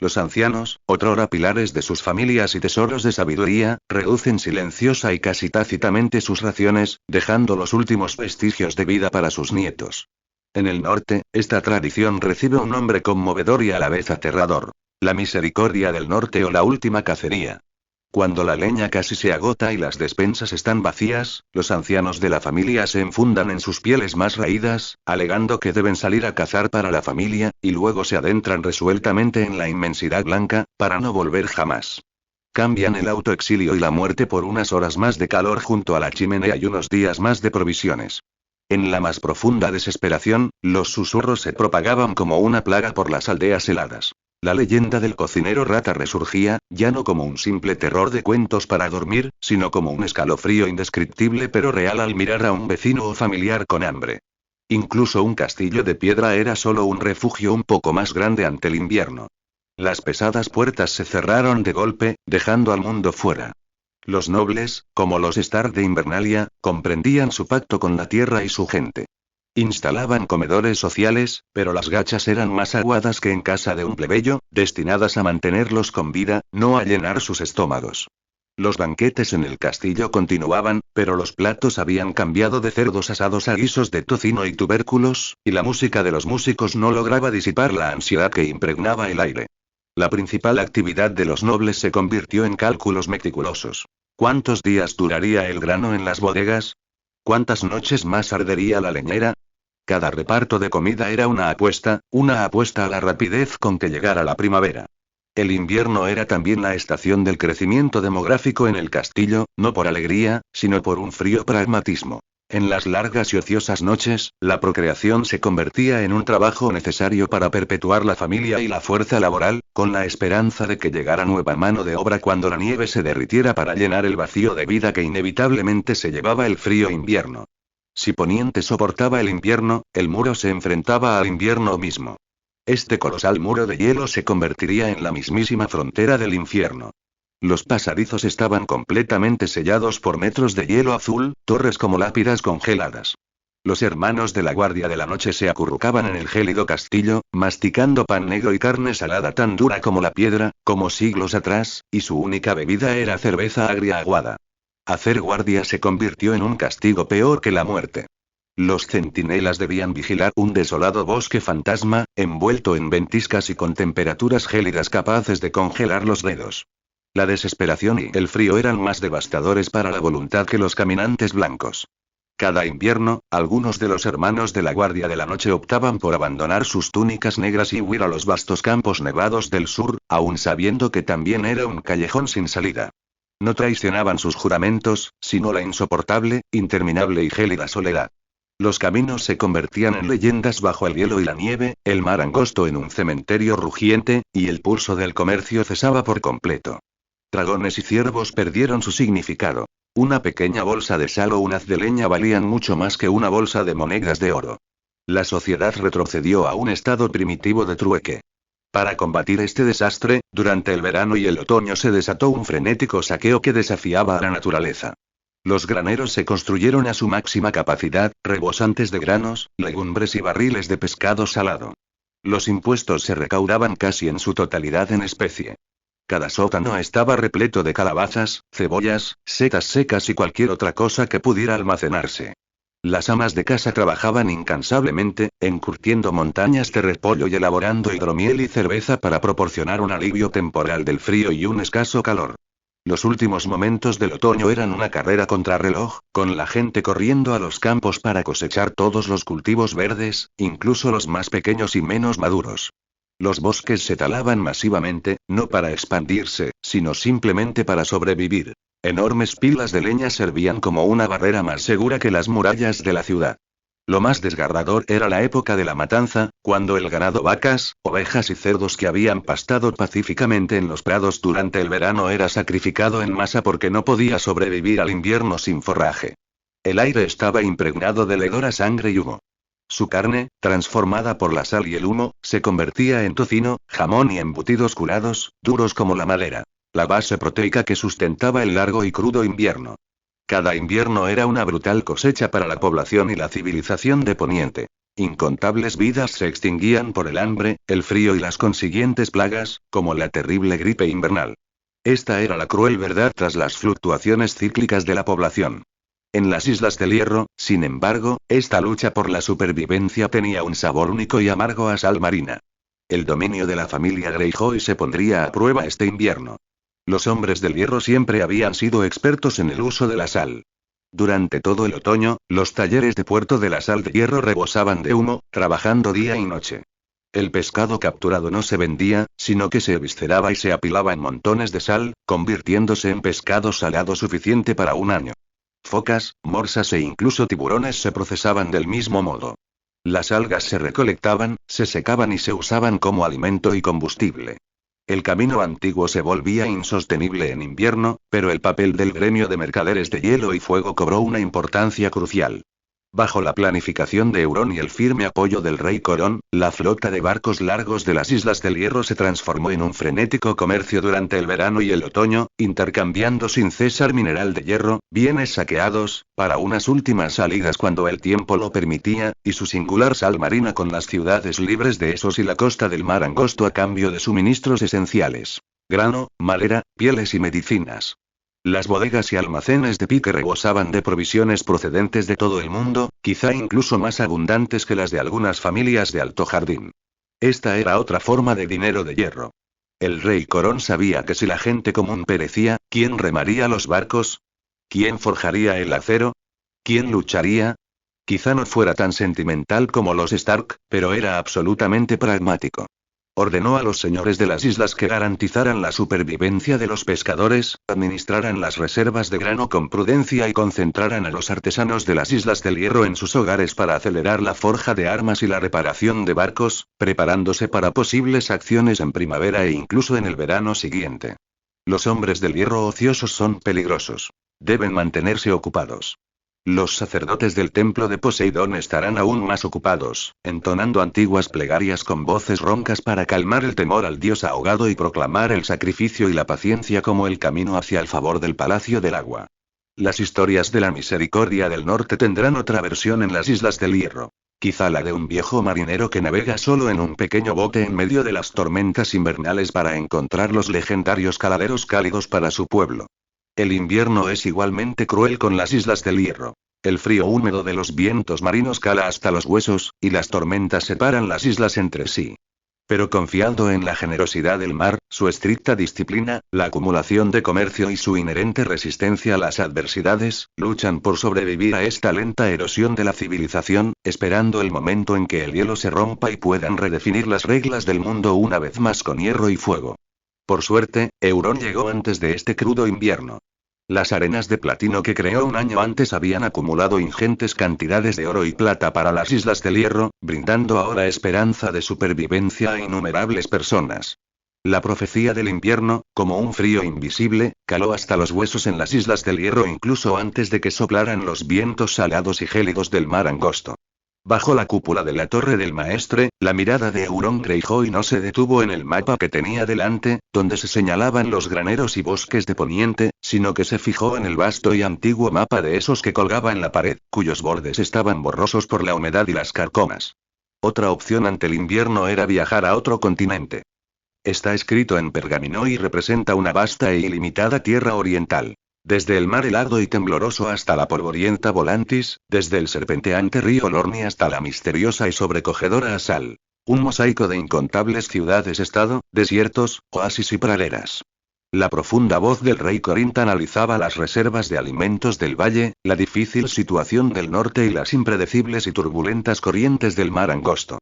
Los ancianos, otrora pilares de sus familias y tesoros de sabiduría, reducen silenciosa y casi tácitamente sus raciones, dejando los últimos vestigios de vida para sus nietos. En el norte, esta tradición recibe un nombre conmovedor y a la vez aterrador: la misericordia del norte o la última cacería. Cuando la leña casi se agota y las despensas están vacías, los ancianos de la familia se enfundan en sus pieles más raídas, alegando que deben salir a cazar para la familia, y luego se adentran resueltamente en la inmensidad blanca, para no volver jamás. Cambian el autoexilio y la muerte por unas horas más de calor junto a la chimenea y unos días más de provisiones. En la más profunda desesperación, los susurros se propagaban como una plaga por las aldeas heladas. La leyenda del cocinero rata resurgía, ya no como un simple terror de cuentos para dormir, sino como un escalofrío indescriptible pero real al mirar a un vecino o familiar con hambre. Incluso un castillo de piedra era solo un refugio un poco más grande ante el invierno. Las pesadas puertas se cerraron de golpe, dejando al mundo fuera. Los nobles, como los Stark de Invernalia, comprendían su pacto con la tierra y su gente. Instalaban comedores sociales, pero las gachas eran más aguadas que en casa de un plebeyo, destinadas a mantenerlos con vida, no a llenar sus estómagos. Los banquetes en el castillo continuaban, pero los platos habían cambiado de cerdos asados a guisos de tocino y tubérculos, y la música de los músicos no lograba disipar la ansiedad que impregnaba el aire. La principal actividad de los nobles se convirtió en cálculos meticulosos. ¿Cuántos días duraría el grano en las bodegas? ¿Cuántas noches más ardería la leñera? Cada reparto de comida era una apuesta a la rapidez con que llegara la primavera. El invierno era también la estación del crecimiento demográfico en el castillo, no por alegría, sino por un frío pragmatismo. En las largas y ociosas noches, la procreación se convertía en un trabajo necesario para perpetuar la familia y la fuerza laboral, con la esperanza de que llegara nueva mano de obra cuando la nieve se derritiera para llenar el vacío de vida que inevitablemente se llevaba el frío invierno. Si Poniente soportaba el invierno, el muro se enfrentaba al invierno mismo. Este colosal muro de hielo se convertiría en la mismísima frontera del infierno. Los pasadizos estaban completamente sellados por metros de hielo azul, torres como lápidas congeladas. Los hermanos de la Guardia de la Noche se acurrucaban en el gélido castillo, masticando pan negro y carne salada tan dura como la piedra, como siglos atrás, y su única bebida era cerveza agria aguada. Hacer guardia se convirtió en un castigo peor que la muerte. Los centinelas debían vigilar un desolado bosque fantasma, envuelto en ventiscas y con temperaturas gélidas capaces de congelar los dedos. La desesperación y el frío eran más devastadores para la voluntad que los caminantes blancos. Cada invierno, algunos de los hermanos de la Guardia de la Noche optaban por abandonar sus túnicas negras y huir a los vastos campos nevados del sur, aun sabiendo que también era un callejón sin salida. No traicionaban sus juramentos, sino la insoportable, interminable y gélida soledad. Los caminos se convertían en leyendas bajo el hielo y la nieve, el mar angosto en un cementerio rugiente, y el pulso del comercio cesaba por completo. Dragones y ciervos perdieron su significado. Una pequeña bolsa de sal o un haz de leña valían mucho más que una bolsa de monedas de oro. La sociedad retrocedió a un estado primitivo de trueque. Para combatir este desastre, durante el verano y el otoño se desató un frenético saqueo que desafiaba a la naturaleza. Los graneros se construyeron a su máxima capacidad, rebosantes de granos, legumbres y barriles de pescado salado. Los impuestos se recaudaban casi en su totalidad en especie. Cada sótano estaba repleto de calabazas, cebollas, setas secas y cualquier otra cosa que pudiera almacenarse. Las amas de casa trabajaban incansablemente, encurtiendo montañas de repollo y elaborando hidromiel y cerveza para proporcionar un alivio temporal del frío y un escaso calor. Los últimos momentos del otoño eran una carrera contrarreloj, con la gente corriendo a los campos para cosechar todos los cultivos verdes, incluso los más pequeños y menos maduros. Los bosques se talaban masivamente, no para expandirse, sino simplemente para sobrevivir. Enormes pilas de leña servían como una barrera más segura que las murallas de la ciudad. Lo más desgarrador era la época de la matanza, cuando el ganado, vacas, ovejas y cerdos que habían pastado pacíficamente en los prados durante el verano era sacrificado en masa porque no podía sobrevivir al invierno sin forraje. El aire estaba impregnado de hedor a sangre y humo. Su carne, transformada por la sal y el humo, se convertía en tocino, jamón y embutidos curados, duros como la madera. La base proteica que sustentaba el largo y crudo invierno. Cada invierno era una brutal cosecha para la población y la civilización de Poniente. Incontables vidas se extinguían por el hambre, el frío y las consiguientes plagas, como la terrible gripe invernal. Esta era la cruel verdad tras las fluctuaciones cíclicas de la población. En las Islas del Hierro, sin embargo, esta lucha por la supervivencia tenía un sabor único y amargo a sal marina. El dominio de la familia Greyjoy se pondría a prueba este invierno. Los hombres del hierro siempre habían sido expertos en el uso de la sal. Durante todo el otoño, los talleres de Puerto de la Sal de Hierro rebosaban de humo, trabajando día y noche. El pescado capturado no se vendía, sino que se evisceraba y se apilaba en montones de sal, convirtiéndose en pescado salado suficiente para un año. Focas, morsas e incluso tiburones se procesaban del mismo modo. Las algas se recolectaban, se secaban y se usaban como alimento y combustible. El camino antiguo se volvía insostenible en invierno, pero el papel del gremio de mercaderes de hielo y fuego cobró una importancia crucial. Bajo la planificación de Euron y el firme apoyo del rey Corón, la flota de barcos largos de las Islas del Hierro se transformó en un frenético comercio durante el verano y el otoño, intercambiando sin cesar mineral de hierro, bienes saqueados, para unas últimas salidas cuando el tiempo lo permitía, y su singular sal marina con las ciudades libres de Essos y la costa del mar Angosto a cambio de suministros esenciales: grano, madera, pieles y medicinas. Las bodegas y almacenes de Pique rebosaban de provisiones procedentes de todo el mundo, quizá incluso más abundantes que las de algunas familias de Alto Jardín. Esta era otra forma de dinero de hierro. El rey Corón sabía que si la gente común perecía, ¿quién remaría los barcos? ¿Quién forjaría el acero? ¿Quién lucharía? Quizá no fuera tan sentimental como los Stark, pero era absolutamente pragmático. Ordenó a los señores de las islas que garantizaran la supervivencia de los pescadores, administraran las reservas de grano con prudencia y concentraran a los artesanos de las Islas del Hierro en sus hogares para acelerar la forja de armas y la reparación de barcos, preparándose para posibles acciones en primavera e incluso en el verano siguiente. Los hombres del hierro ociosos son peligrosos. Deben mantenerse ocupados. Los sacerdotes del templo de Poseidón estarán aún más ocupados, entonando antiguas plegarias con voces roncas para calmar el temor al dios ahogado y proclamar el sacrificio y la paciencia como el camino hacia el favor del Palacio del Agua. Las historias de la misericordia del norte tendrán otra versión en las Islas del Hierro. Quizá la de un viejo marinero que navega solo en un pequeño bote en medio de las tormentas invernales para encontrar los legendarios caladeros cálidos para su pueblo. El invierno es igualmente cruel con las Islas del Hierro. El frío húmedo de los vientos marinos cala hasta los huesos, y las tormentas separan las islas entre sí. Pero confiando en la generosidad del mar, su estricta disciplina, la acumulación de comercio y su inherente resistencia a las adversidades, luchan por sobrevivir a esta lenta erosión de la civilización, esperando el momento en que el hielo se rompa y puedan redefinir las reglas del mundo una vez más con hierro y fuego. Por suerte, Euron llegó antes de este crudo invierno. Las arenas de platino que creó un año antes habían acumulado ingentes cantidades de oro y plata para las Islas del Hierro, brindando ahora esperanza de supervivencia a innumerables personas. La profecía del invierno, como un frío invisible, caló hasta los huesos en las Islas del Hierro incluso antes de que soplaran los vientos salados y gélidos del mar Angosto. Bajo la cúpula de la Torre del Maestre, la mirada de Euron Greyjoy no se detuvo en el mapa que tenía delante, donde se señalaban los graneros y bosques de Poniente, sino que se fijó en el vasto y antiguo mapa de Esos que colgaba en la pared, cuyos bordes estaban borrosos por la humedad y las carcomas. Otra opción ante el invierno era viajar a otro continente. Está escrito en pergamino y representa una vasta e ilimitada tierra oriental. Desde el mar helado y tembloroso hasta la polvorienta Volantis, desde el serpenteante río Lorni hasta la misteriosa y sobrecogedora Asal. Un mosaico de incontables ciudades-estado, desiertos, oasis y praderas. La profunda voz del rey Corinth analizaba las reservas de alimentos del valle, la difícil situación del norte y las impredecibles y turbulentas corrientes del mar Angosto.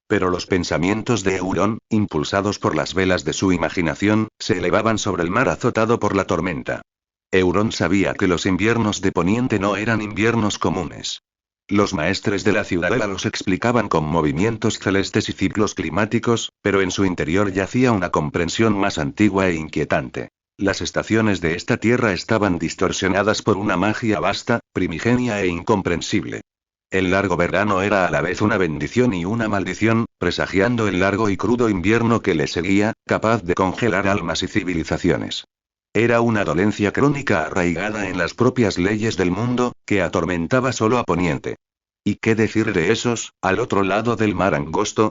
Pero los pensamientos de Euron, impulsados por las velas de su imaginación, se elevaban sobre el mar azotado por la tormenta. Euron sabía que los inviernos de Poniente no eran inviernos comunes. Los maestres de la ciudadela los explicaban con movimientos celestes y ciclos climáticos, pero en su interior yacía una comprensión más antigua e inquietante. Las estaciones de esta tierra estaban distorsionadas por una magia vasta, primigenia e incomprensible. El largo verano era a la vez una bendición y una maldición, presagiando el largo y crudo invierno que le seguía, capaz de congelar almas y civilizaciones. Era una dolencia crónica arraigada en las propias leyes del mundo, que atormentaba solo a Poniente. ¿Y qué decir de Esos, al otro lado del mar Angosto?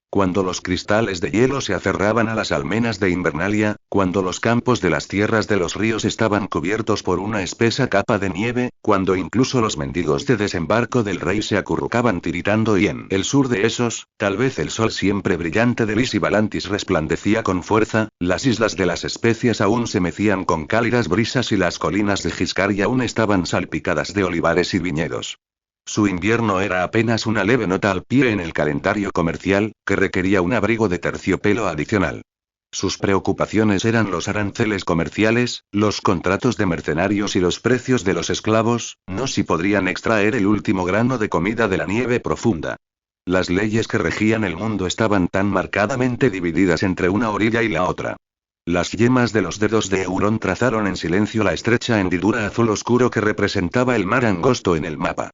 Cuando los cristales de hielo se aferraban a las almenas de Invernalia, cuando los campos de las tierras de los ríos estaban cubiertos por una espesa capa de nieve, cuando incluso los mendigos de desembarco del rey se acurrucaban tiritando y en el sur de Esos, tal vez el sol siempre brillante de Lys y Volantis resplandecía con fuerza, las islas de las especias aún se mecían con cálidas brisas y las colinas de Giscari aún estaban salpicadas de olivares y viñedos. Su invierno era apenas una leve nota al pie en el calendario comercial, que requería un abrigo de terciopelo adicional. Sus preocupaciones eran los aranceles comerciales, los contratos de mercenarios y los precios de los esclavos, no si podrían extraer el último grano de comida de la nieve profunda. Las leyes que regían el mundo estaban tan marcadamente divididas entre una orilla y la otra. Las yemas de los dedos de Euron trazaron en silencio la estrecha hendidura azul oscuro que representaba el mar angosto en el mapa.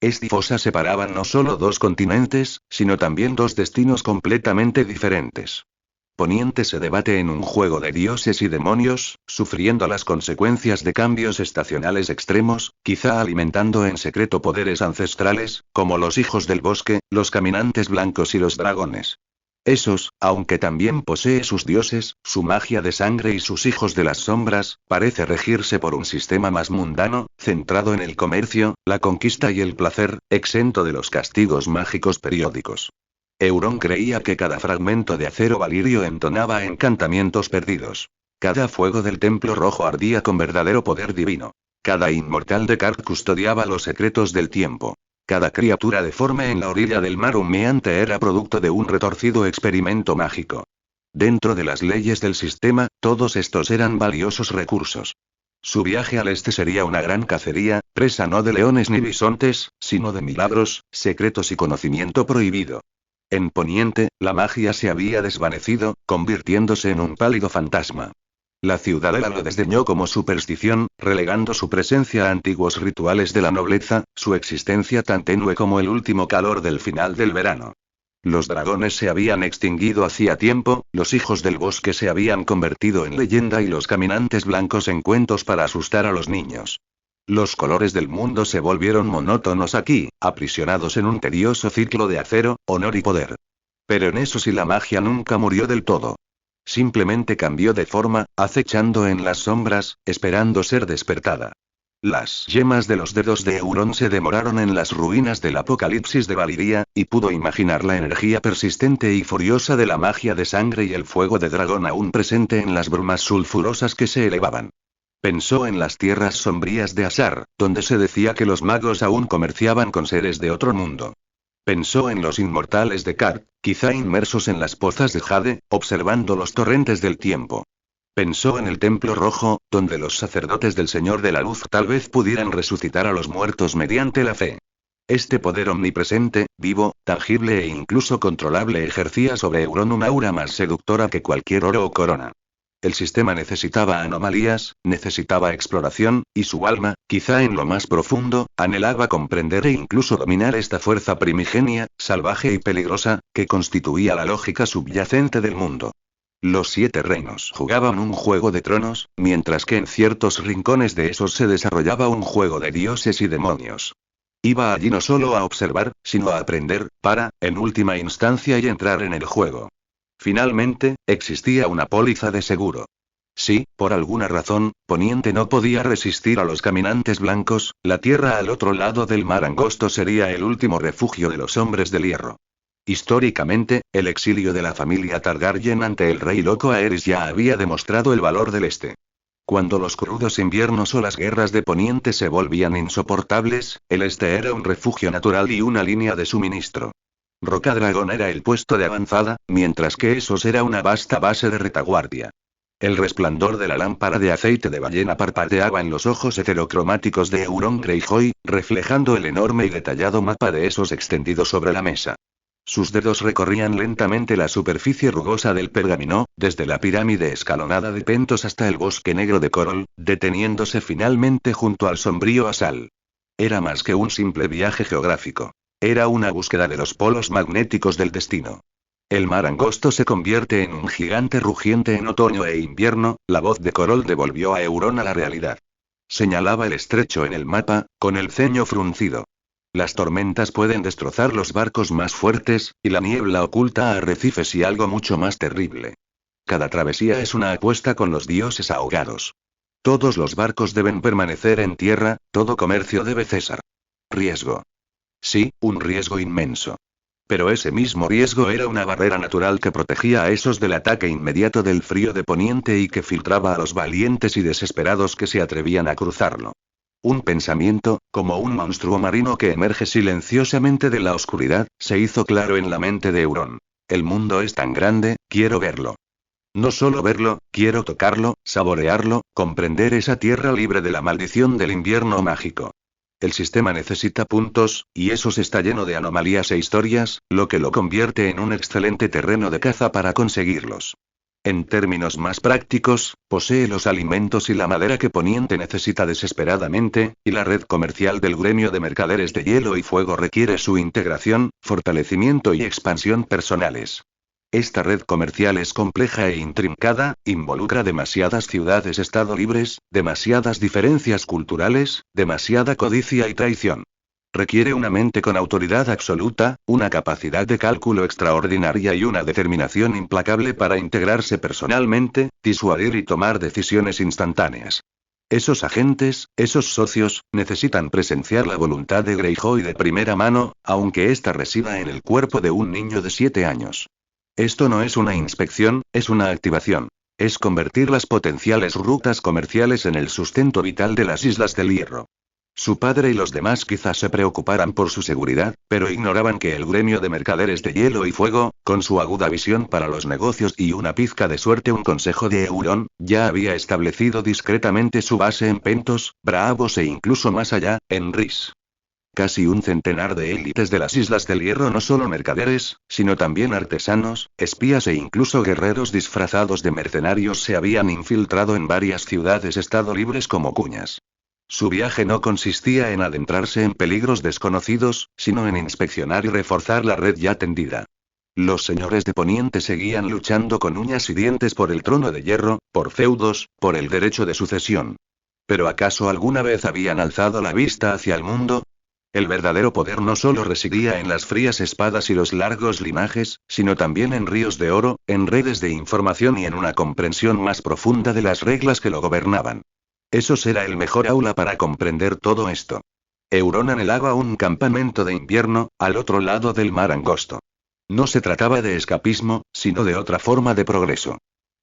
Esta fosa separaba no solo dos continentes, sino también dos destinos completamente diferentes. Poniente se debate en un juego de dioses y demonios, sufriendo las consecuencias de cambios estacionales extremos, quizá alimentando en secreto poderes ancestrales, como los hijos del bosque, los caminantes blancos y los dragones. Esos, aunque también posee sus dioses, su magia de sangre y sus hijos de las sombras, parece regirse por un sistema más mundano, centrado en el comercio, la conquista y el placer, exento de los castigos mágicos periódicos. Euron creía que cada fragmento de acero valirio entonaba encantamientos perdidos. Cada fuego del templo rojo ardía con verdadero poder divino. Cada inmortal de Karth custodiaba los secretos del tiempo. Cada criatura deforme en la orilla del mar humeante era producto de un retorcido experimento mágico. Dentro de las leyes del sistema, todos estos eran valiosos recursos. Su viaje al este sería una gran cacería, presa no de leones ni bisontes, sino de milagros, secretos y conocimiento prohibido. En Poniente, la magia se había desvanecido, convirtiéndose en un pálido fantasma. La ciudadela lo desdeñó como superstición, relegando su presencia a antiguos rituales de la nobleza, su existencia tan tenue como el último calor del final del verano. Los dragones se habían extinguido hacía tiempo, los hijos del bosque se habían convertido en leyenda y los caminantes blancos en cuentos para asustar a los niños. Los colores del mundo se volvieron monótonos aquí, aprisionados en un tedioso ciclo de acero, honor y poder. Pero en eso sí la magia nunca murió del todo. Simplemente cambió de forma, acechando en las sombras, esperando ser despertada. Las yemas de los dedos de Euron se demoraron en las ruinas del apocalipsis de Valiria, y pudo imaginar la energía persistente y furiosa de la magia de sangre y el fuego de dragón aún presente en las brumas sulfurosas que se elevaban. Pensó en las tierras sombrías de Asar, donde se decía que los magos aún comerciaban con seres de otro mundo. Pensó en los inmortales de Karth, quizá inmersos en las pozas de Jade, observando los torrentes del tiempo. Pensó en el templo rojo, donde los sacerdotes del Señor de la Luz tal vez pudieran resucitar a los muertos mediante la fe. Este poder omnipresente, vivo, tangible e incluso controlable ejercía sobre Euron un aura más seductora que cualquier oro o corona. El sistema necesitaba anomalías, necesitaba exploración, y su alma, quizá en lo más profundo, anhelaba comprender e incluso dominar esta fuerza primigenia, salvaje y peligrosa, que constituía la lógica subyacente del mundo. Los 7 reinos jugaban un juego de tronos, mientras que en ciertos rincones de esos se desarrollaba un juego de dioses y demonios. Iba allí no solo a observar, sino a aprender, para, en última instancia, y entrar en el juego. Finalmente, existía una póliza de seguro. Si, por alguna razón, Poniente no podía resistir a los caminantes blancos, la tierra al otro lado del mar angosto sería el último refugio de los hombres del hierro. Históricamente, el exilio de la familia Targaryen ante el rey loco Aerys ya había demostrado el valor del este. Cuando los crudos inviernos o las guerras de Poniente se volvían insoportables, el este era un refugio natural y una línea de suministro. Rocadragón era el puesto de avanzada, mientras que esos era una vasta base de retaguardia. El resplandor de la lámpara de aceite de ballena parpadeaba en los ojos heterocromáticos de Euron Greyjoy, reflejando el enorme y detallado mapa de esos extendido sobre la mesa. Sus dedos recorrían lentamente la superficie rugosa del pergamino, desde la pirámide escalonada de Pentos hasta el bosque negro de Corol, deteniéndose finalmente junto al sombrío Asal. Era más que un simple viaje geográfico. Era una búsqueda de los polos magnéticos del destino. El mar angosto se convierte en un gigante rugiente en otoño e invierno, la voz de Corol devolvió a Euron a la realidad. Señalaba el estrecho en el mapa, con el ceño fruncido. Las tormentas pueden destrozar los barcos más fuertes, y la niebla oculta a arrecifes y algo mucho más terrible. Cada travesía es una apuesta con los dioses ahogados. Todos los barcos deben permanecer en tierra, todo comercio debe cesar. Riesgo. Sí, un riesgo inmenso. Pero ese mismo riesgo era una barrera natural que protegía a esos del ataque inmediato del frío de Poniente y que filtraba a los valientes y desesperados que se atrevían a cruzarlo. Un pensamiento, como un monstruo marino que emerge silenciosamente de la oscuridad, se hizo claro en la mente de Euron. El mundo es tan grande, quiero verlo. No solo verlo, quiero tocarlo, saborearlo, comprender esa tierra libre de la maldición del invierno mágico. El sistema necesita puntos, y esos está lleno de anomalías e historias, lo que lo convierte en un excelente terreno de caza para conseguirlos. En términos más prácticos, posee los alimentos y la madera que Poniente necesita desesperadamente, y la red comercial del gremio de mercaderes de hielo y fuego requiere su integración, fortalecimiento y expansión personales. Esta red comercial es compleja e intrincada, involucra demasiadas ciudades-estado libres, demasiadas diferencias culturales, demasiada codicia y traición. Requiere una mente con autoridad absoluta, una capacidad de cálculo extraordinaria y una determinación implacable para integrarse personalmente, disuadir y tomar decisiones instantáneas. Esos agentes, esos socios, necesitan presenciar la voluntad de Greyjoy de primera mano, aunque ésta resida en el cuerpo de un niño de 7 años. Esto no es una inspección, es una activación. Es convertir las potenciales rutas comerciales en el sustento vital de las Islas del Hierro. Su padre y los demás quizás se preocuparan por su seguridad, pero ignoraban que el gremio de mercaderes de hielo y fuego, con su aguda visión para los negocios y una pizca de suerte un consejo de Euron, ya había establecido discretamente su base en Pentos, Bravos e incluso más allá, en Rhys. Casi un centenar de élites de las Islas del Hierro, no solo mercaderes, sino también artesanos, espías e incluso guerreros disfrazados de mercenarios se habían infiltrado en varias ciudades-estado libres como cuñas. Su viaje no consistía en adentrarse en peligros desconocidos, sino en inspeccionar y reforzar la red ya tendida. Los señores de Poniente seguían luchando con uñas y dientes por el trono de hierro, por feudos, por el derecho de sucesión. ¿Pero acaso alguna vez habían alzado la vista hacia el mundo? El verdadero poder no solo residía en las frías espadas y los largos linajes, sino también en ríos de oro, en redes de información y en una comprensión más profunda de las reglas que lo gobernaban. Eso será el mejor aula para comprender todo esto. Euron anhelaba un campamento de invierno, al otro lado del mar angosto. No se trataba de escapismo, sino de otra forma de progreso.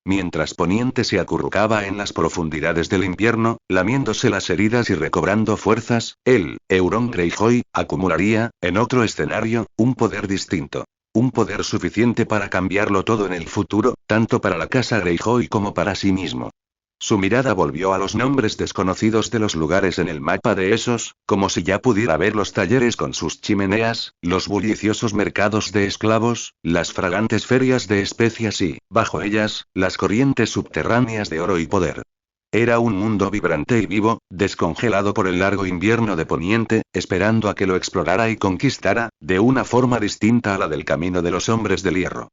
Mientras Poniente se acurrucaba en las profundidades del invierno, lamiéndose las heridas y recobrando fuerzas, él, Euron Greyjoy, acumularía, en otro escenario, un poder distinto. Un poder suficiente para cambiarlo todo en el futuro, tanto para la casa Greyjoy como para sí mismo. Su mirada volvió a los nombres desconocidos de los lugares en el mapa de esos, como si ya pudiera ver los talleres con sus chimeneas, los bulliciosos mercados de esclavos, las fragantes ferias de especias y, bajo ellas, las corrientes subterráneas de oro y poder. Era un mundo vibrante y vivo, descongelado por el largo invierno de Poniente, esperando a que lo explorara y conquistara, de una forma distinta a la del camino de los hombres del hierro.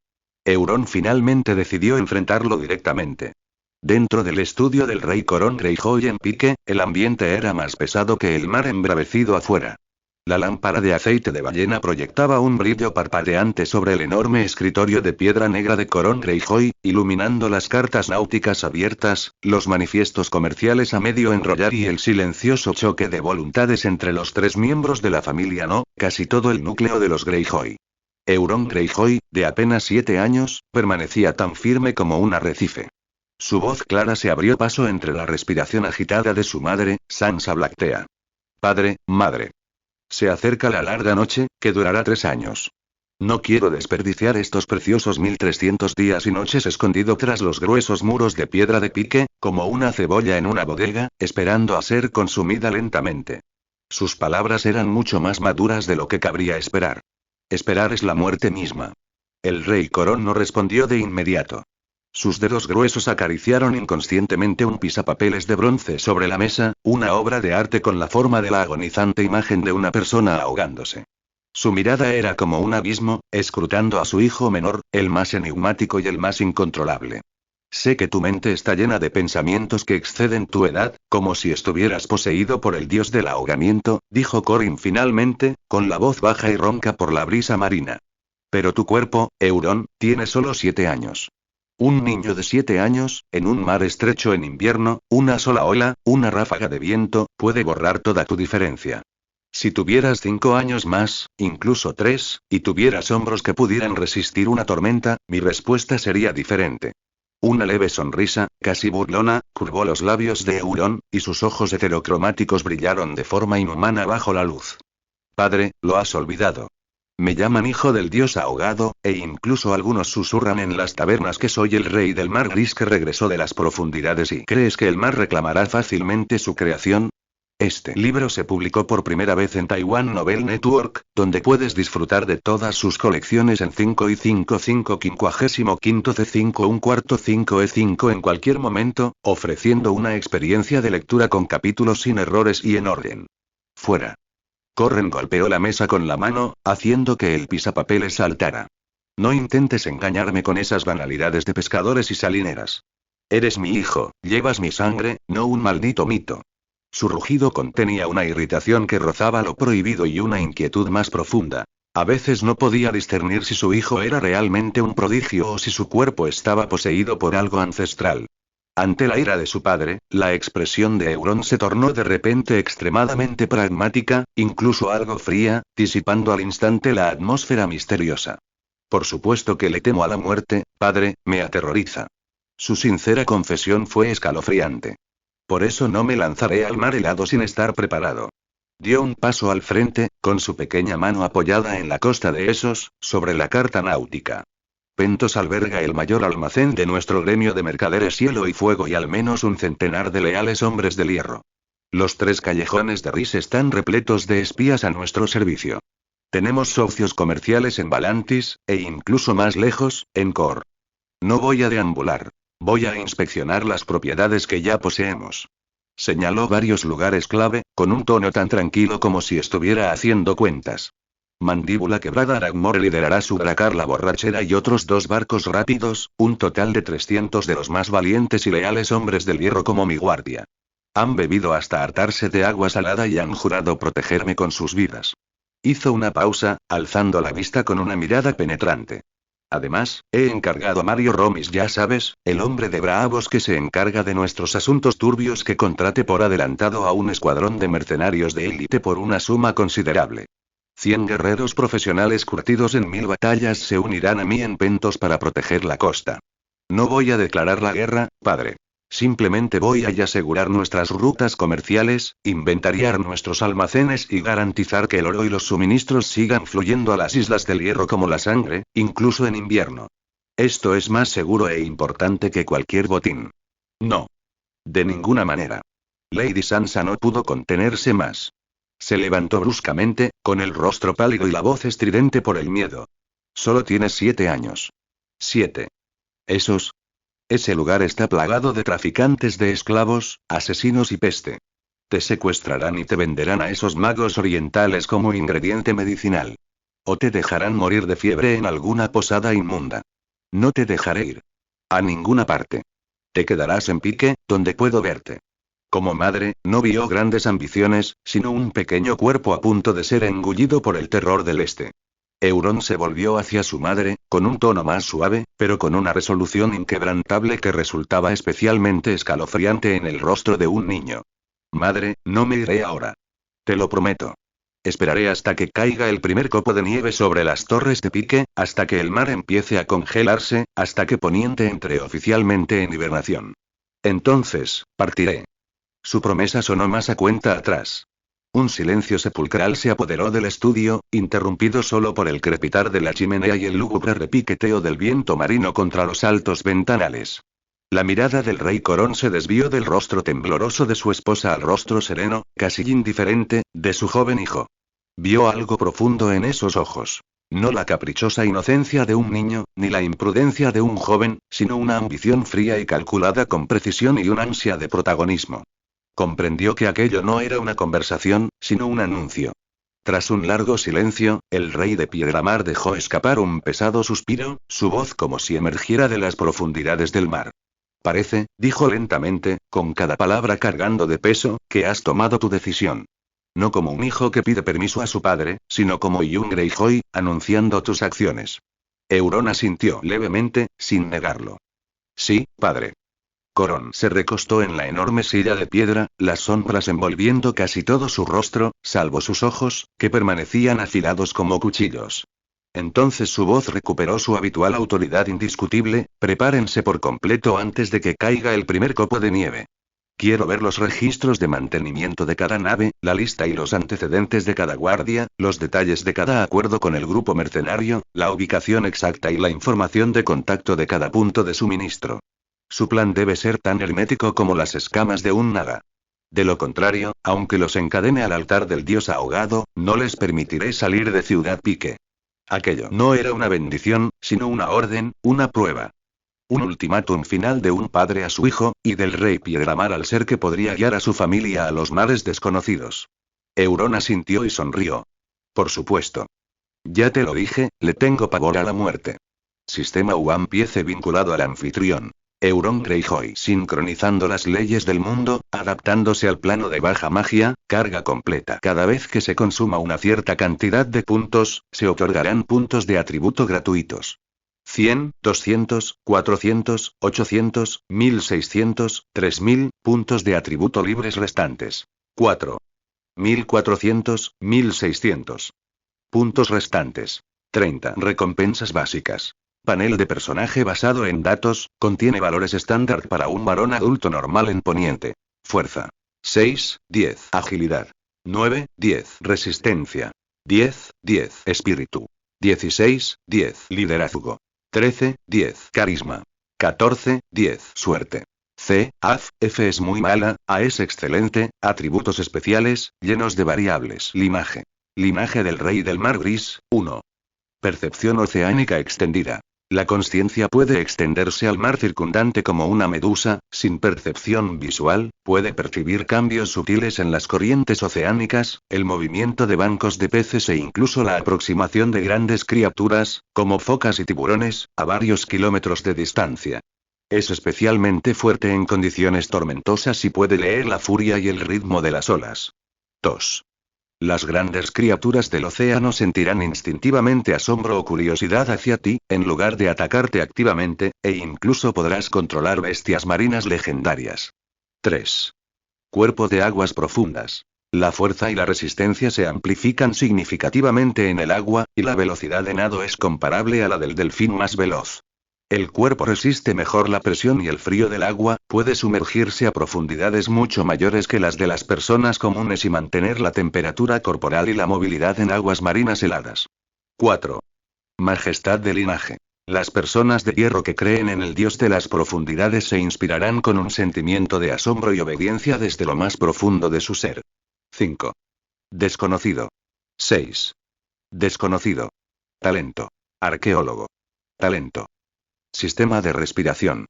Euron finalmente decidió enfrentarlo directamente. Dentro del estudio del rey Coron Greyjoy en pique, el ambiente era más pesado que el mar embravecido afuera. La lámpara de aceite de ballena proyectaba un brillo parpadeante sobre el enorme escritorio de piedra negra de Coron Greyjoy, iluminando las cartas náuticas abiertas, los manifiestos comerciales a medio enrollar y el silencioso choque de voluntades entre los 3 miembros de la familia casi todo el núcleo de los Greyjoy. Euron Greyjoy, de apenas 7 años, permanecía tan firme como un arrecife. Su voz clara se abrió paso entre la respiración agitada de su madre, Sansa Blacktea. Padre, madre. Se acerca la larga noche, que durará 3 años. No quiero desperdiciar estos preciosos 1300 días y noches escondido tras los gruesos muros de piedra de pique, como una cebolla en una bodega, esperando a ser consumida lentamente. Sus palabras eran mucho más maduras de lo que cabría esperar. Esperar es la muerte misma. El rey Coron no respondió de inmediato. Sus dedos gruesos acariciaron inconscientemente un pisapapeles de bronce sobre la mesa, una obra de arte con la forma de la agonizante imagen de una persona ahogándose. Su mirada era como un abismo, escrutando a su hijo menor, el más enigmático y el más incontrolable. Sé que tu mente está llena de pensamientos que exceden tu edad, como si estuvieras poseído por el dios del ahogamiento, dijo Corin finalmente, con la voz baja y ronca por la brisa marina. Pero tu cuerpo, Euron, tiene solo 7 años. Un niño de 7 años, en un mar estrecho en invierno, una sola ola, una ráfaga de viento, puede borrar toda tu diferencia. Si tuvieras 5 años más, incluso 3, y tuvieras hombros que pudieran resistir una tormenta, mi respuesta sería diferente. Una leve sonrisa, casi burlona, curvó los labios de Euron, y sus ojos heterocromáticos brillaron de forma inhumana bajo la luz. Padre, lo has olvidado. Me llaman hijo del dios ahogado, e incluso algunos susurran en las tabernas que soy el rey del mar gris que regresó de las profundidades. ¿Y crees que el mar reclamará fácilmente su creación? Este libro se publicó por primera vez en Taiwan Novel Network, donde puedes disfrutar de todas sus colecciones en 5 y 5 5 55 C5 1 cuarto 5 E5 en cualquier momento, ofreciendo una experiencia de lectura con capítulos sin errores y en orden. Fuera. Corren golpeó la mesa con la mano, haciendo que el pisapapeles saltara. No intentes engañarme con esas banalidades de pescadores y salineras. Eres mi hijo, llevas mi sangre, no un maldito mito. Su rugido contenía una irritación que rozaba lo prohibido y una inquietud más profunda. A veces no podía discernir si su hijo era realmente un prodigio o si su cuerpo estaba poseído por algo ancestral. Ante la ira de su padre, la expresión de Euron se tornó de repente extremadamente pragmática, incluso algo fría, disipando al instante la atmósfera misteriosa. Por supuesto que le temo a la muerte, padre, me aterroriza. Su sincera confesión fue escalofriante. Por eso no me lanzaré al mar helado sin estar preparado. Dio un paso al frente, con su pequeña mano apoyada en la costa de Esos, sobre la carta náutica. Pentos alberga el mayor almacén de nuestro gremio de mercaderes hielo y fuego y al menos un centenar de leales hombres del hierro. Los 3 callejones de Rhys están repletos de espías a nuestro servicio. Tenemos socios comerciales en Valantis, e incluso más lejos, en Kor. No voy a deambular. Voy a inspeccionar las propiedades que ya poseemos. Señaló varios lugares clave, con un tono tan tranquilo como si estuviera haciendo cuentas. Mandíbula quebrada Aragmore liderará su Dracar la borrachera y otros 2 barcos rápidos, un total de 300 de los más valientes y leales hombres del hierro como mi guardia. Han bebido hasta hartarse de agua salada y han jurado protegerme con sus vidas. Hizo una pausa, alzando la vista con una mirada penetrante. Además, he encargado a Mario Romis, ya sabes, el hombre de Bravos que se encarga de nuestros asuntos turbios, que contrate por adelantado a un escuadrón de mercenarios de élite por una suma considerable. 100 guerreros profesionales curtidos en 1000 batallas se unirán a mí en Pentos para proteger la costa. No voy a declarar la guerra, padre. Simplemente voy a asegurar nuestras rutas comerciales, inventariar nuestros almacenes y garantizar que el oro y los suministros sigan fluyendo a las Islas del Hierro como la sangre, incluso en invierno. Esto es más seguro e importante que cualquier botín. No. De ninguna manera. Lady Sansa no pudo contenerse más. Se levantó bruscamente, con el rostro pálido y la voz estridente por el miedo. Solo tienes 7 años. 7. Esos. Ese lugar está plagado de traficantes de esclavos, asesinos y peste. Te secuestrarán y te venderán a esos magos orientales como ingrediente medicinal. O te dejarán morir de fiebre en alguna posada inmunda. No te dejaré ir. A ninguna parte. Te quedarás en Pique, donde puedo verte. Como madre, no vio grandes ambiciones, sino un pequeño cuerpo a punto de ser engullido por el terror del este. Euron se volvió hacia su madre, con un tono más suave, pero con una resolución inquebrantable que resultaba especialmente escalofriante en el rostro de un niño. Madre, no me iré ahora. Te lo prometo. Esperaré hasta que caiga el primer copo de nieve sobre las torres de Pique, hasta que el mar empiece a congelarse, hasta que Poniente entre oficialmente en hibernación. Entonces, partiré. Su promesa sonó más a cuenta atrás. Un silencio sepulcral se apoderó del estudio, interrumpido solo por el crepitar de la chimenea y el lúgubre repiqueteo del viento marino contra los altos ventanales. La mirada del rey Corón se desvió del rostro tembloroso de su esposa al rostro sereno, casi indiferente, de su joven hijo. Vio algo profundo en esos ojos. No la caprichosa inocencia de un niño, ni la imprudencia de un joven, sino una ambición fría y calculada con precisión y un ansia de protagonismo. Comprendió que aquello no era una conversación, sino un anuncio. Tras un largo silencio, el rey de Piedramar dejó escapar un pesado suspiro, su voz como si emergiera de las profundidades del mar. Parece, dijo lentamente, con cada palabra cargando de peso, que has tomado tu decisión. No como un hijo que pide permiso a su padre, sino como Young Greyjoy, anunciando tus acciones. Euron asintió levemente, sin negarlo. Sí, padre. Corón se recostó en la enorme silla de piedra, las sombras envolviendo casi todo su rostro, salvo sus ojos, que permanecían afilados como cuchillos. Entonces su voz recuperó su habitual autoridad indiscutible: prepárense por completo antes de que caiga el primer copo de nieve. Quiero ver los registros de mantenimiento de cada nave, la lista y los antecedentes de cada guardia, los detalles de cada acuerdo con el grupo mercenario, la ubicación exacta y la información de contacto de cada punto de suministro. Su plan debe ser tan hermético como las escamas de un naga. De lo contrario, aunque los encadene al altar del dios ahogado, no les permitiré salir de Ciudad Pique. Aquello no era una bendición, sino una orden, una prueba. Un ultimátum final de un padre a su hijo, y del rey Piedramar al ser que podría guiar a su familia a los mares desconocidos. Euron asintió y sonrió. Por supuesto. Ya te lo dije, le tengo pavor a la muerte. Sistema One Piece vinculado al anfitrión. Euron Greyjoy sincronizando las leyes del mundo, adaptándose al plano de baja magia, carga completa. Cada vez que se consuma una cierta cantidad de puntos, se otorgarán puntos de atributo gratuitos. 100, 200, 400, 800, 1600, 3000, puntos de atributo libres restantes. 4. 1400, 1600. Puntos restantes. 30. Recompensas básicas. Panel de personaje basado en datos, contiene valores estándar para un varón adulto normal en Poniente. Fuerza. 6, 10. Agilidad. 9, 10. Resistencia. 10, 10. Espíritu. 16, 10. Liderazgo. 13, 10. Carisma. 14, 10. Suerte. C, AF, F es muy mala, A es excelente, atributos especiales, llenos de variables. Linaje. Linaje del Rey del Mar Gris, 1. Percepción oceánica extendida. La consciencia puede extenderse al mar circundante como una medusa, sin percepción visual, puede percibir cambios sutiles en las corrientes oceánicas, el movimiento de bancos de peces e incluso la aproximación de grandes criaturas, como focas y tiburones, a varios kilómetros de distancia. Es especialmente fuerte en condiciones tormentosas y puede leer la furia y el ritmo de las olas. 2. Las grandes criaturas del océano sentirán instintivamente asombro o curiosidad hacia ti, en lugar de atacarte activamente, e incluso podrás controlar bestias marinas legendarias. 3. Cuerpo de aguas profundas. La fuerza y la resistencia se amplifican significativamente en el agua, y la velocidad de nado es comparable a la del delfín más veloz. El cuerpo resiste mejor la presión y el frío del agua, puede sumergirse a profundidades mucho mayores que las de las personas comunes y mantener la temperatura corporal y la movilidad en aguas marinas heladas. 4. Majestad de linaje. Las personas de hierro que creen en el dios de las profundidades se inspirarán con un sentimiento de asombro y obediencia desde lo más profundo de su ser. 5. Desconocido. 6. Desconocido. Talento. Arqueólogo. Talento. Sistema de respiración.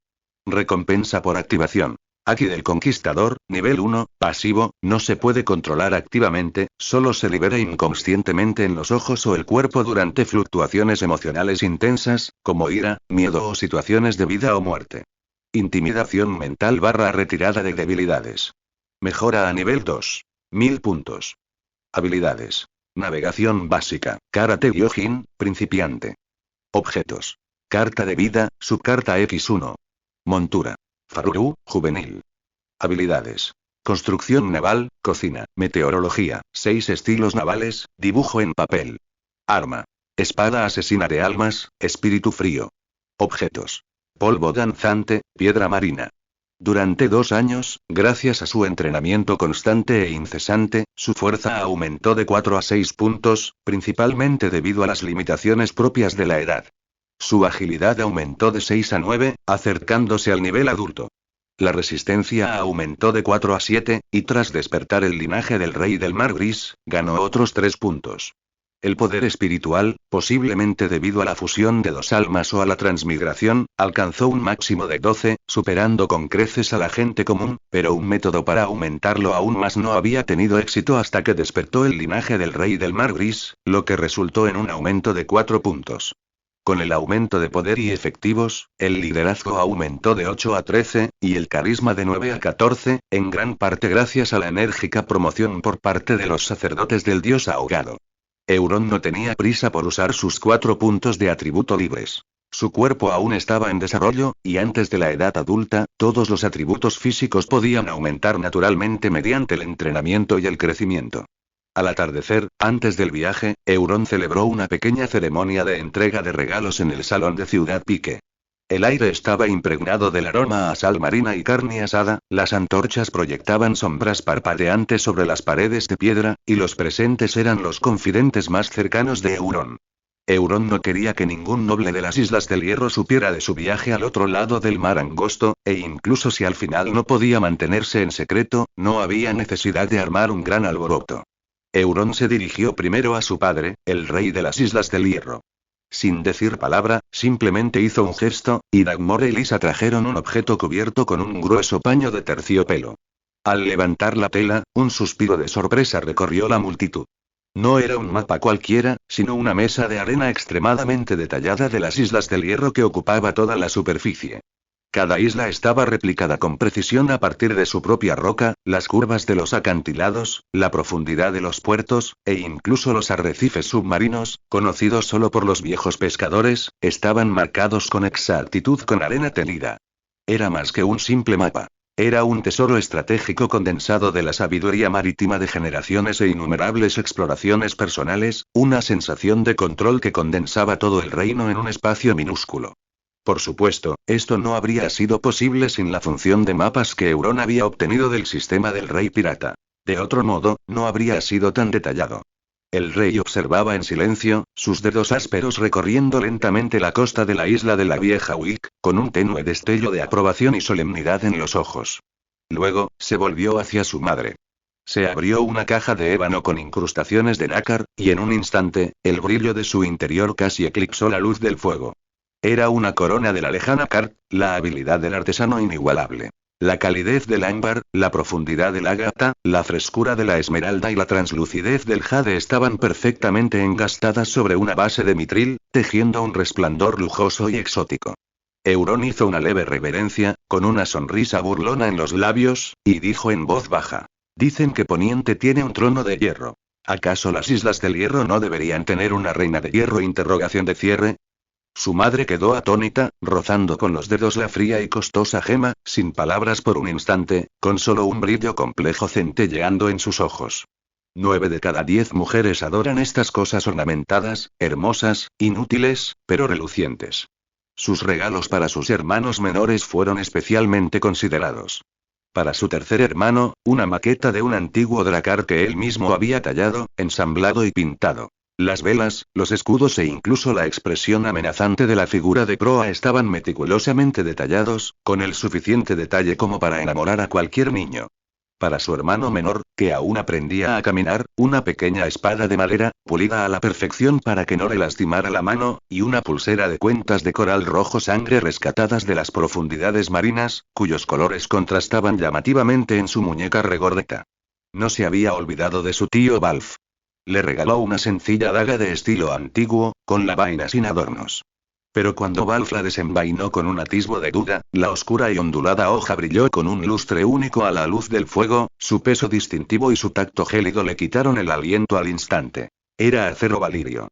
Recompensa por activación. Haki del Conquistador, nivel 1, pasivo, no se puede controlar activamente, solo se libera inconscientemente en los ojos o el cuerpo durante fluctuaciones emocionales intensas, como ira, miedo o situaciones de vida o muerte. Intimidación mental / retirada de debilidades. Mejora a nivel 2. 1000 puntos. Habilidades. Navegación básica, Karate Gyojin, principiante. Objetos. Carta de vida, subcarta X1. Montura. Faruru, juvenil. Habilidades. Construcción naval, cocina, meteorología, 6 estilos navales, dibujo en papel. Arma. Espada asesina de almas, espíritu frío. Objetos. Polvo danzante, piedra marina. Durante 2 años, gracias a su entrenamiento constante e incesante, su fuerza aumentó de 4 a 6 puntos, principalmente debido a las limitaciones propias de la edad. Su agilidad aumentó de 6 a 9, acercándose al nivel adulto. La resistencia aumentó de 4 a 7, y tras despertar el linaje del Rey del Mar Gris, ganó otros 3 puntos. El poder espiritual, posiblemente debido a la fusión de 2 almas o a la transmigración, alcanzó un máximo de 12, superando con creces a la gente común, pero un método para aumentarlo aún más no había tenido éxito hasta que despertó el linaje del Rey del Mar Gris, lo que resultó en un aumento de 4 puntos. Con el aumento de poder y efectivos, el liderazgo aumentó de 8 a 13, y el carisma de 9 a 14, en gran parte gracias a la enérgica promoción por parte de los sacerdotes del dios ahogado. Euron no tenía prisa por usar sus 4 puntos de atributo libres. Su cuerpo aún estaba en desarrollo, y antes de la edad adulta, todos los atributos físicos podían aumentar naturalmente mediante el entrenamiento y el crecimiento. Al atardecer, antes del viaje, Euron celebró una pequeña ceremonia de entrega de regalos en el salón de Ciudad Pique. El aire estaba impregnado del aroma a sal marina y carne asada, las antorchas proyectaban sombras parpadeantes sobre las paredes de piedra, y los presentes eran los confidentes más cercanos de Euron. Euron no quería que ningún noble de las Islas del Hierro supiera de su viaje al otro lado del mar angosto, e incluso si al final no podía mantenerse en secreto, no había necesidad de armar un gran alboroto. Euron se dirigió primero a su padre, el rey de las Islas del Hierro. Sin decir palabra, simplemente hizo un gesto, y Dagmor y Lisa trajeron un objeto cubierto con un grueso paño de terciopelo. Al levantar la tela, un suspiro de sorpresa recorrió la multitud. No era un mapa cualquiera, sino una mesa de arena extremadamente detallada de las Islas del Hierro que ocupaba toda la superficie. Cada isla estaba replicada con precisión a partir de su propia roca, las curvas de los acantilados, la profundidad de los puertos, e incluso los arrecifes submarinos, conocidos solo por los viejos pescadores, estaban marcados con exactitud con arena tenida. Era más que un simple mapa. Era un tesoro estratégico condensado de la sabiduría marítima de generaciones e innumerables exploraciones personales, una sensación de control que condensaba todo el reino en un espacio minúsculo. Por supuesto, esto no habría sido posible sin la función de mapas que Euron había obtenido del sistema del rey pirata. De otro modo, no habría sido tan detallado. El rey observaba en silencio, sus dedos ásperos recorriendo lentamente la costa de la isla de la vieja Wick, con un tenue destello de aprobación y solemnidad en los ojos. Luego, se volvió hacia su madre. Se abrió una caja de ébano con incrustaciones de nácar, y en un instante, el brillo de su interior casi eclipsó la luz del fuego. Era una corona de la lejana Cart, la habilidad del artesano inigualable. La calidez del ámbar, la profundidad del ágata, la frescura de la esmeralda y la translucidez del jade estaban perfectamente engastadas sobre una base de mitril, tejiendo un resplandor lujoso y exótico. Euron hizo una leve reverencia, con una sonrisa burlona en los labios, y dijo en voz baja: «Dicen que Poniente tiene un trono de hierro. ¿Acaso las Islas del Hierro no deberían tener una reina de hierro? Interrogación de cierre». Su madre quedó atónita, rozando con los dedos la fría y costosa gema, sin palabras por un instante, con solo un brillo complejo centelleando en sus ojos. 9 de cada 10 mujeres adoran estas cosas ornamentadas, hermosas, inútiles, pero relucientes. Sus regalos para sus hermanos menores fueron especialmente considerados. Para su tercer hermano, una maqueta de un antiguo dracar que él mismo había tallado, ensamblado y pintado. Las velas, los escudos e incluso la expresión amenazante de la figura de proa estaban meticulosamente detallados, con el suficiente detalle como para enamorar a cualquier niño. Para su hermano menor, que aún aprendía a caminar, una pequeña espada de madera, pulida a la perfección para que no le lastimara la mano, y una pulsera de cuentas de coral rojo sangre rescatadas de las profundidades marinas, cuyos colores contrastaban llamativamente en su muñeca regordeta. No se había olvidado de su tío Balf. Le regaló una sencilla daga de estilo antiguo, con la vaina sin adornos. Pero cuando Balf la desenvainó con un atisbo de duda, la oscura y ondulada hoja brilló con un lustre único a la luz del fuego, su peso distintivo y su tacto gélido le quitaron el aliento al instante. Era acero valirio.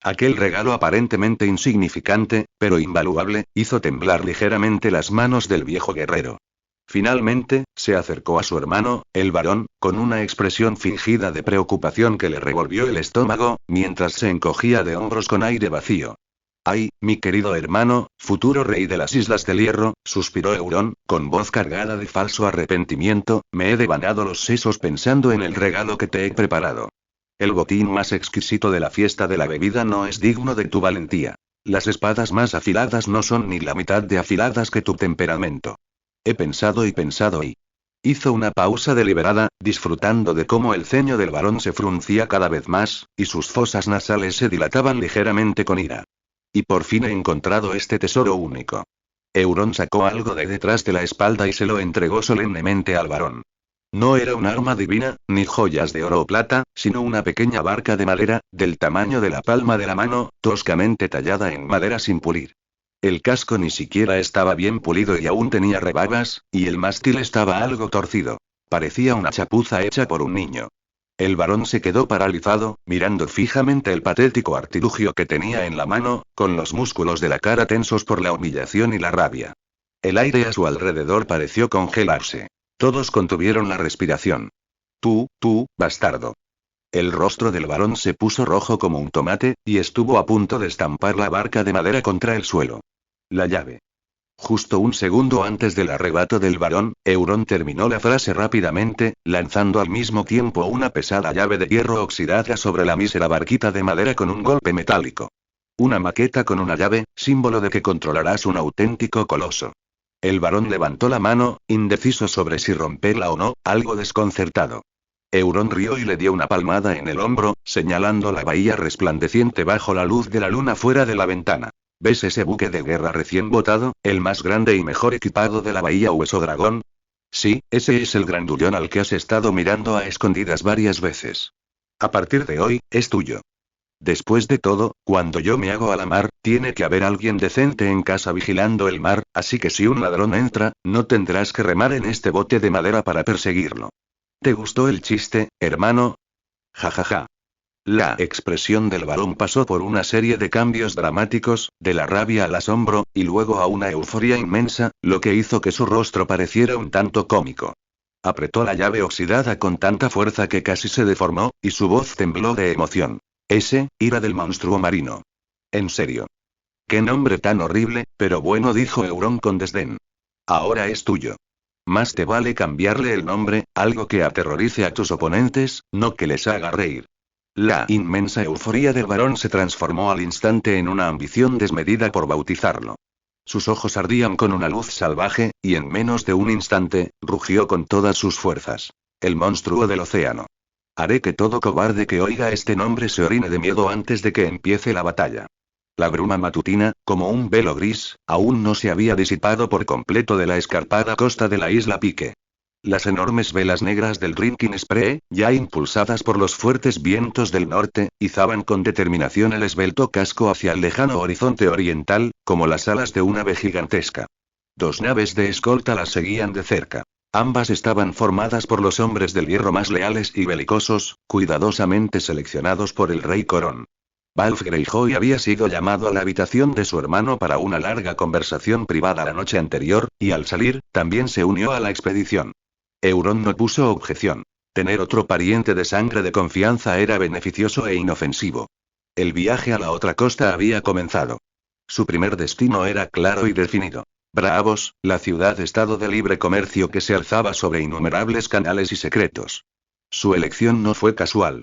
Aquel regalo aparentemente insignificante, pero invaluable, hizo temblar ligeramente las manos del viejo guerrero. Finalmente, se acercó a su hermano, el varón, con una expresión fingida de preocupación que le revolvió el estómago, mientras se encogía de hombros con aire vacío. «Ay, mi querido hermano, futuro rey de las Islas del Hierro», suspiró Euron, con voz cargada de falso arrepentimiento, «me he devanado los sesos pensando en el regalo que te he preparado. El botín más exquisito de la fiesta de la bebida no es digno de tu valentía. Las espadas más afiladas no son ni la mitad de afiladas que tu temperamento. He pensado y Hizo una pausa deliberada, disfrutando de cómo el ceño del varón se fruncía cada vez más, y sus fosas nasales se dilataban ligeramente con ira. Y por fin he encontrado este tesoro único. Euron sacó algo de detrás de la espalda y se lo entregó solemnemente al varón. No era un arma divina, ni joyas de oro o plata, sino una pequeña barca de madera, del tamaño de la palma de la mano, toscamente tallada en madera sin pulir. El casco ni siquiera estaba bien pulido y aún tenía rebabas, y el mástil estaba algo torcido. Parecía una chapuza hecha por un niño. El varón se quedó paralizado, mirando fijamente el patético artilugio que tenía en la mano, con los músculos de la cara tensos por la humillación y la rabia. El aire a su alrededor pareció congelarse. Todos contuvieron la respiración. Tú, bastardo. El rostro del varón se puso rojo como un tomate, y estuvo a punto de estampar la barca de madera contra el suelo. La llave. Justo un segundo antes del arrebato del varón, Euron terminó la frase rápidamente, lanzando al mismo tiempo una pesada llave de hierro oxidada sobre la mísera barquita de madera con un golpe metálico. Una maqueta con una llave, símbolo de que controlarás un auténtico coloso. El varón levantó la mano, indeciso sobre si romperla o no, algo desconcertado. Euron rió y le dio una palmada en el hombro, señalando la bahía resplandeciente bajo la luz de la luna fuera de la ventana. ¿Ves ese buque de guerra recién botado, el más grande y mejor equipado de la bahía Hueso Dragón? Sí, ese es el grandullón al que has estado mirando a escondidas varias veces. A partir de hoy, es tuyo. Después de todo, cuando yo me hago a la mar, tiene que haber alguien decente en casa vigilando el mar, así que si un ladrón entra, no tendrás que remar en este bote de madera para perseguirlo. ¿Te gustó el chiste, hermano? Ja ja ja. La expresión del varón pasó por una serie de cambios dramáticos, de la rabia al asombro, y luego a una euforia inmensa, lo que hizo que su rostro pareciera un tanto cómico. Apretó la llave oxidada con tanta fuerza que casi se deformó, y su voz tembló de emoción. Ira del monstruo marino. En serio. Qué nombre tan horrible, pero bueno, dijo Euron con desdén. Ahora es tuyo. Más te vale cambiarle el nombre, algo que aterrorice a tus oponentes, no que les haga reír. La inmensa euforia del varón se transformó al instante en una ambición desmedida por bautizarlo. Sus ojos ardían con una luz salvaje, y en menos de un instante, rugió con todas sus fuerzas. El monstruo del océano. Haré que todo cobarde que oiga este nombre se orine de miedo antes de que empiece la batalla. La bruma matutina, como un velo gris, aún no se había disipado por completo de la escarpada costa de la isla Pique. Las enormes velas negras del Drinking Spree, ya impulsadas por los fuertes vientos del norte, izaban con determinación el esbelto casco hacia el lejano horizonte oriental, como las alas de un ave gigantesca. 2 naves de escolta las seguían de cerca. Ambas estaban formadas por los hombres del hierro más leales y belicosos, cuidadosamente seleccionados por el rey Corón. Balf Greyjoy había sido llamado a la habitación de su hermano para una larga conversación privada la noche anterior, y al salir, también se unió a la expedición. Euron no puso objeción. Tener otro pariente de sangre de confianza era beneficioso e inofensivo. El viaje a la otra costa había comenzado. Su primer destino era claro y definido. Braavos, la ciudad-estado de libre comercio que se alzaba sobre innumerables canales y secretos. Su elección no fue casual.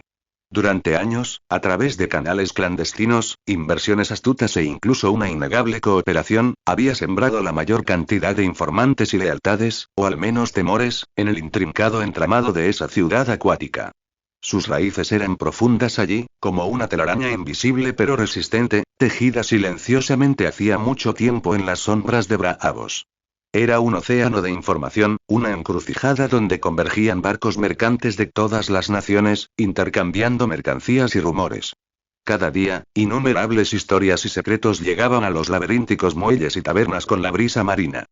Durante años, a través de canales clandestinos, inversiones astutas e incluso una innegable cooperación, había sembrado la mayor cantidad de informantes y lealtades, o al menos temores, en el intrincado entramado de esa ciudad acuática. Sus raíces eran profundas allí, como una telaraña invisible pero resistente, tejida silenciosamente hacía mucho tiempo en las sombras de Braavos. Era un océano de información, una encrucijada donde convergían barcos mercantes de todas las naciones, intercambiando mercancías y rumores. Cada día, innumerables historias y secretos llegaban a los laberínticos muelles y tabernas con la brisa marina.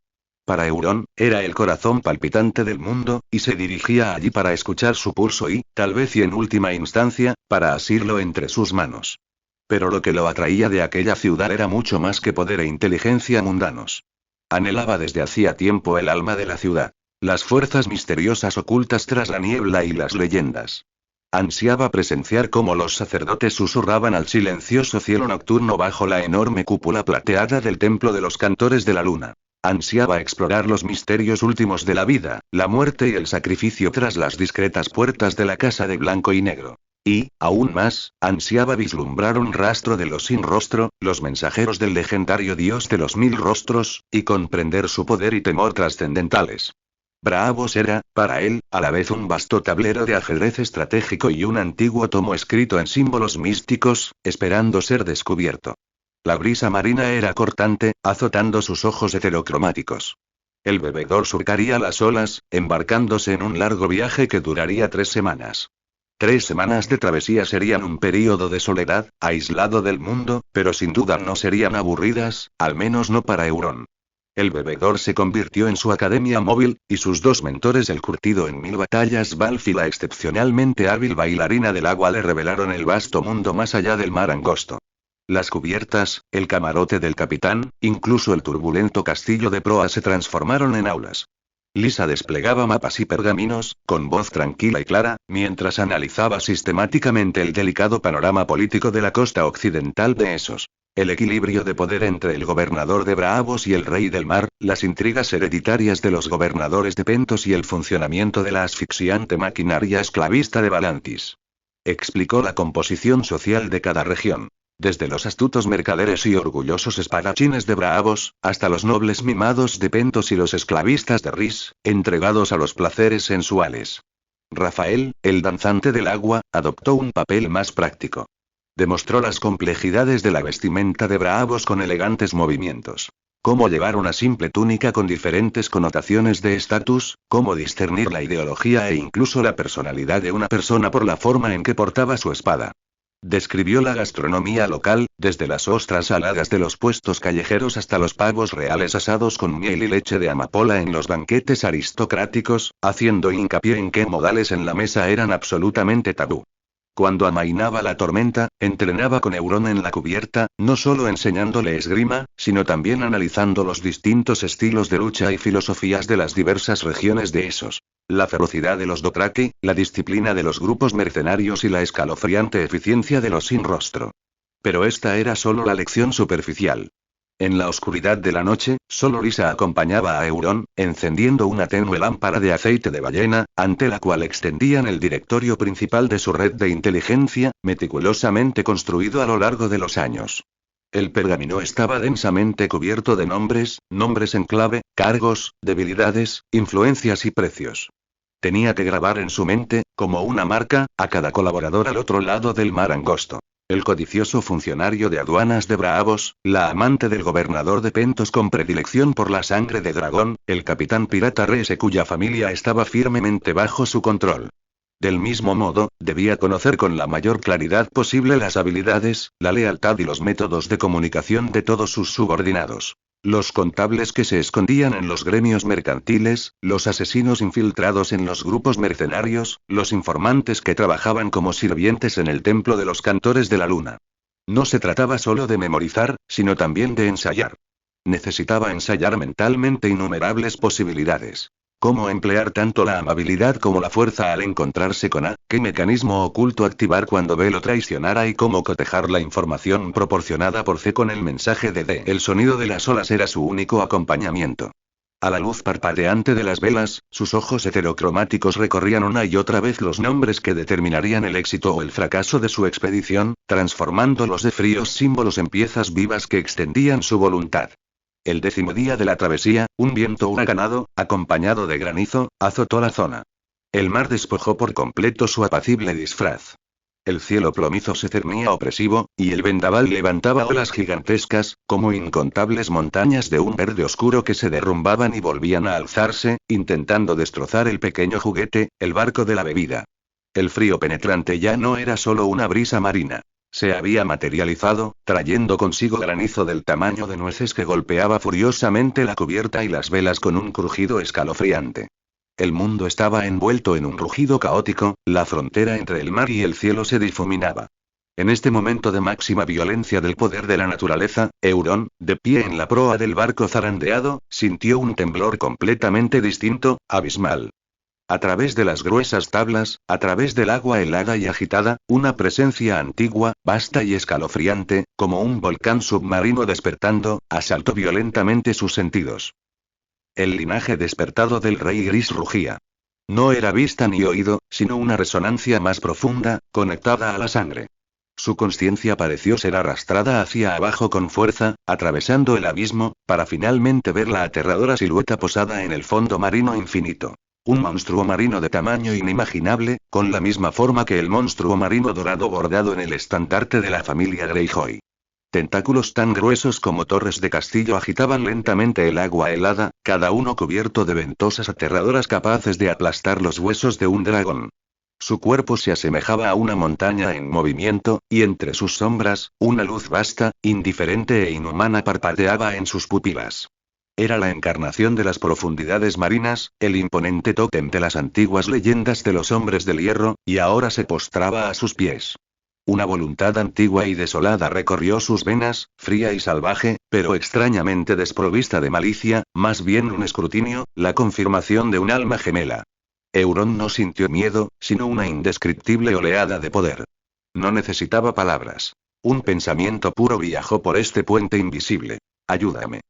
Para Euron, era el corazón palpitante del mundo, y se dirigía allí para escuchar su pulso y, tal vez y en última instancia, para asirlo entre sus manos. Pero lo que lo atraía de aquella ciudad era mucho más que poder e inteligencia mundanos. Anhelaba desde hacía tiempo el alma de la ciudad. Las fuerzas misteriosas ocultas tras la niebla y las leyendas. Ansiaba presenciar cómo los sacerdotes susurraban al silencioso cielo nocturno bajo la enorme cúpula plateada del templo de los cantores de la luna. Ansiaba explorar los misterios últimos de la vida, la muerte y el sacrificio tras las discretas puertas de la casa de blanco y negro. Y, aún más, ansiaba vislumbrar un rastro de los sin rostro, los mensajeros del legendario dios de los 1000 rostros, y comprender su poder y temor trascendentales. Braavos era, para él, a la vez un vasto tablero de ajedrez estratégico y un antiguo tomo escrito en símbolos místicos, esperando ser descubierto. La brisa marina era cortante, azotando sus ojos heterocromáticos. El bebedor surcaría las olas, embarcándose en un largo viaje que duraría 3 semanas. 3 semanas de travesía serían un período de soledad, aislado del mundo, pero sin duda no serían aburridas, al menos no para Euron. El bebedor se convirtió en su academia móvil, y sus 2 mentores, el curtido en 1000 batallas Balf y la excepcionalmente hábil bailarina del agua, le revelaron el vasto mundo más allá del mar angosto. Las cubiertas, el camarote del capitán, incluso el turbulento castillo de proa se transformaron en aulas. Lisa desplegaba mapas y pergaminos, con voz tranquila y clara, mientras analizaba sistemáticamente el delicado panorama político de la costa occidental de Essos. El equilibrio de poder entre el gobernador de Braavos y el rey del mar, las intrigas hereditarias de los gobernadores de Pentos y el funcionamiento de la asfixiante maquinaria esclavista de Valantis. Explicó la composición social de cada región. Desde los astutos mercaderes y orgullosos espadachines de Braavos, hasta los nobles mimados de Pentos y los esclavistas de Rhys, entregados a los placeres sensuales. Rafael, el danzante del agua, adoptó un papel más práctico. Demostró las complejidades de la vestimenta de Braavos con elegantes movimientos. Cómo llevar una simple túnica con diferentes connotaciones de estatus, cómo discernir la ideología e incluso la personalidad de una persona por la forma en que portaba su espada. Describió la gastronomía local, desde las ostras saladas de los puestos callejeros hasta los pavos reales asados con miel y leche de amapola en los banquetes aristocráticos, haciendo hincapié en que modales en la mesa eran absolutamente tabú. Cuando amainaba la tormenta, entrenaba con Euron en la cubierta, no solo enseñándole esgrima, sino también analizando los distintos estilos de lucha y filosofías de las diversas regiones de esos. La ferocidad de los Dothraki, la disciplina de los grupos mercenarios y la escalofriante eficiencia de los sin rostro. Pero esta era solo la lección superficial. En la oscuridad de la noche, solo Lysa acompañaba a Euron, encendiendo una tenue lámpara de aceite de ballena, ante la cual extendían el directorio principal de su red de inteligencia, meticulosamente construido a lo largo de los años. El pergamino estaba densamente cubierto de nombres en clave, cargos, debilidades, influencias y precios. Tenía que grabar en su mente, como una marca, a cada colaborador al otro lado del mar angosto. El codicioso funcionario de aduanas de Braavos, la amante del gobernador de Pentos con predilección por la sangre de dragón, el capitán pirata Rhys cuya familia estaba firmemente bajo su control. Del mismo modo, debía conocer con la mayor claridad posible las habilidades, la lealtad y los métodos de comunicación de todos sus subordinados. Los contables que se escondían en los gremios mercantiles, los asesinos infiltrados en los grupos mercenarios, los informantes que trabajaban como sirvientes en el templo de los cantores de la luna. No se trataba solo de memorizar, sino también de ensayar. Necesitaba ensayar mentalmente innumerables posibilidades. Cómo emplear tanto la amabilidad como la fuerza al encontrarse con A, qué mecanismo oculto activar cuando B lo traicionara y cómo cotejar la información proporcionada por C con el mensaje de D. El sonido de las olas era su único acompañamiento. A la luz parpadeante de las velas, sus ojos heterocromáticos recorrían una y otra vez los nombres que determinarían el éxito o el fracaso de su expedición, transformándolos de fríos símbolos en piezas vivas que extendían su voluntad. El 10º día de la travesía, un viento huracanado, acompañado de granizo, azotó la zona. El mar despojó por completo su apacible disfraz. El cielo plomizo se cernía opresivo, y el vendaval levantaba olas gigantescas, como incontables montañas de un verde oscuro que se derrumbaban y volvían a alzarse, intentando destrozar el pequeño juguete, el barco de la bebida. El frío penetrante ya no era solo una brisa marina. Se había materializado, trayendo consigo granizo del tamaño de nueces que golpeaba furiosamente la cubierta y las velas con un crujido escalofriante. El mundo estaba envuelto en un rugido caótico, la frontera entre el mar y el cielo se difuminaba. En este momento de máxima violencia del poder de la naturaleza, Euron, de pie en la proa del barco zarandeado, sintió un temblor completamente distinto, abismal. A través de las gruesas tablas, a través del agua helada y agitada, una presencia antigua, vasta y escalofriante, como un volcán submarino despertando, asaltó violentamente sus sentidos. El linaje despertado del rey gris rugía. No era vista ni oído, sino una resonancia más profunda, conectada a la sangre. Su conciencia pareció ser arrastrada hacia abajo con fuerza, atravesando el abismo, para finalmente ver la aterradora silueta posada en el fondo marino infinito. Un monstruo marino de tamaño inimaginable, con la misma forma que el monstruo marino dorado bordado en el estandarte de la familia Greyjoy. Tentáculos tan gruesos como torres de castillo agitaban lentamente el agua helada, cada uno cubierto de ventosas aterradoras capaces de aplastar los huesos de un dragón. Su cuerpo se asemejaba a una montaña en movimiento, y entre sus sombras, una luz vasta, indiferente e inhumana parpadeaba en sus pupilas. Era la encarnación de las profundidades marinas, el imponente tótem de las antiguas leyendas de los hombres del hierro, y ahora se postraba a sus pies. Una voluntad antigua y desolada recorrió sus venas, fría y salvaje, pero extrañamente desprovista de malicia, más bien un escrutinio, la confirmación de un alma gemela. Euron no sintió miedo, sino una indescriptible oleada de poder. No necesitaba palabras. Un pensamiento puro viajó por este puente invisible. Ayúdame.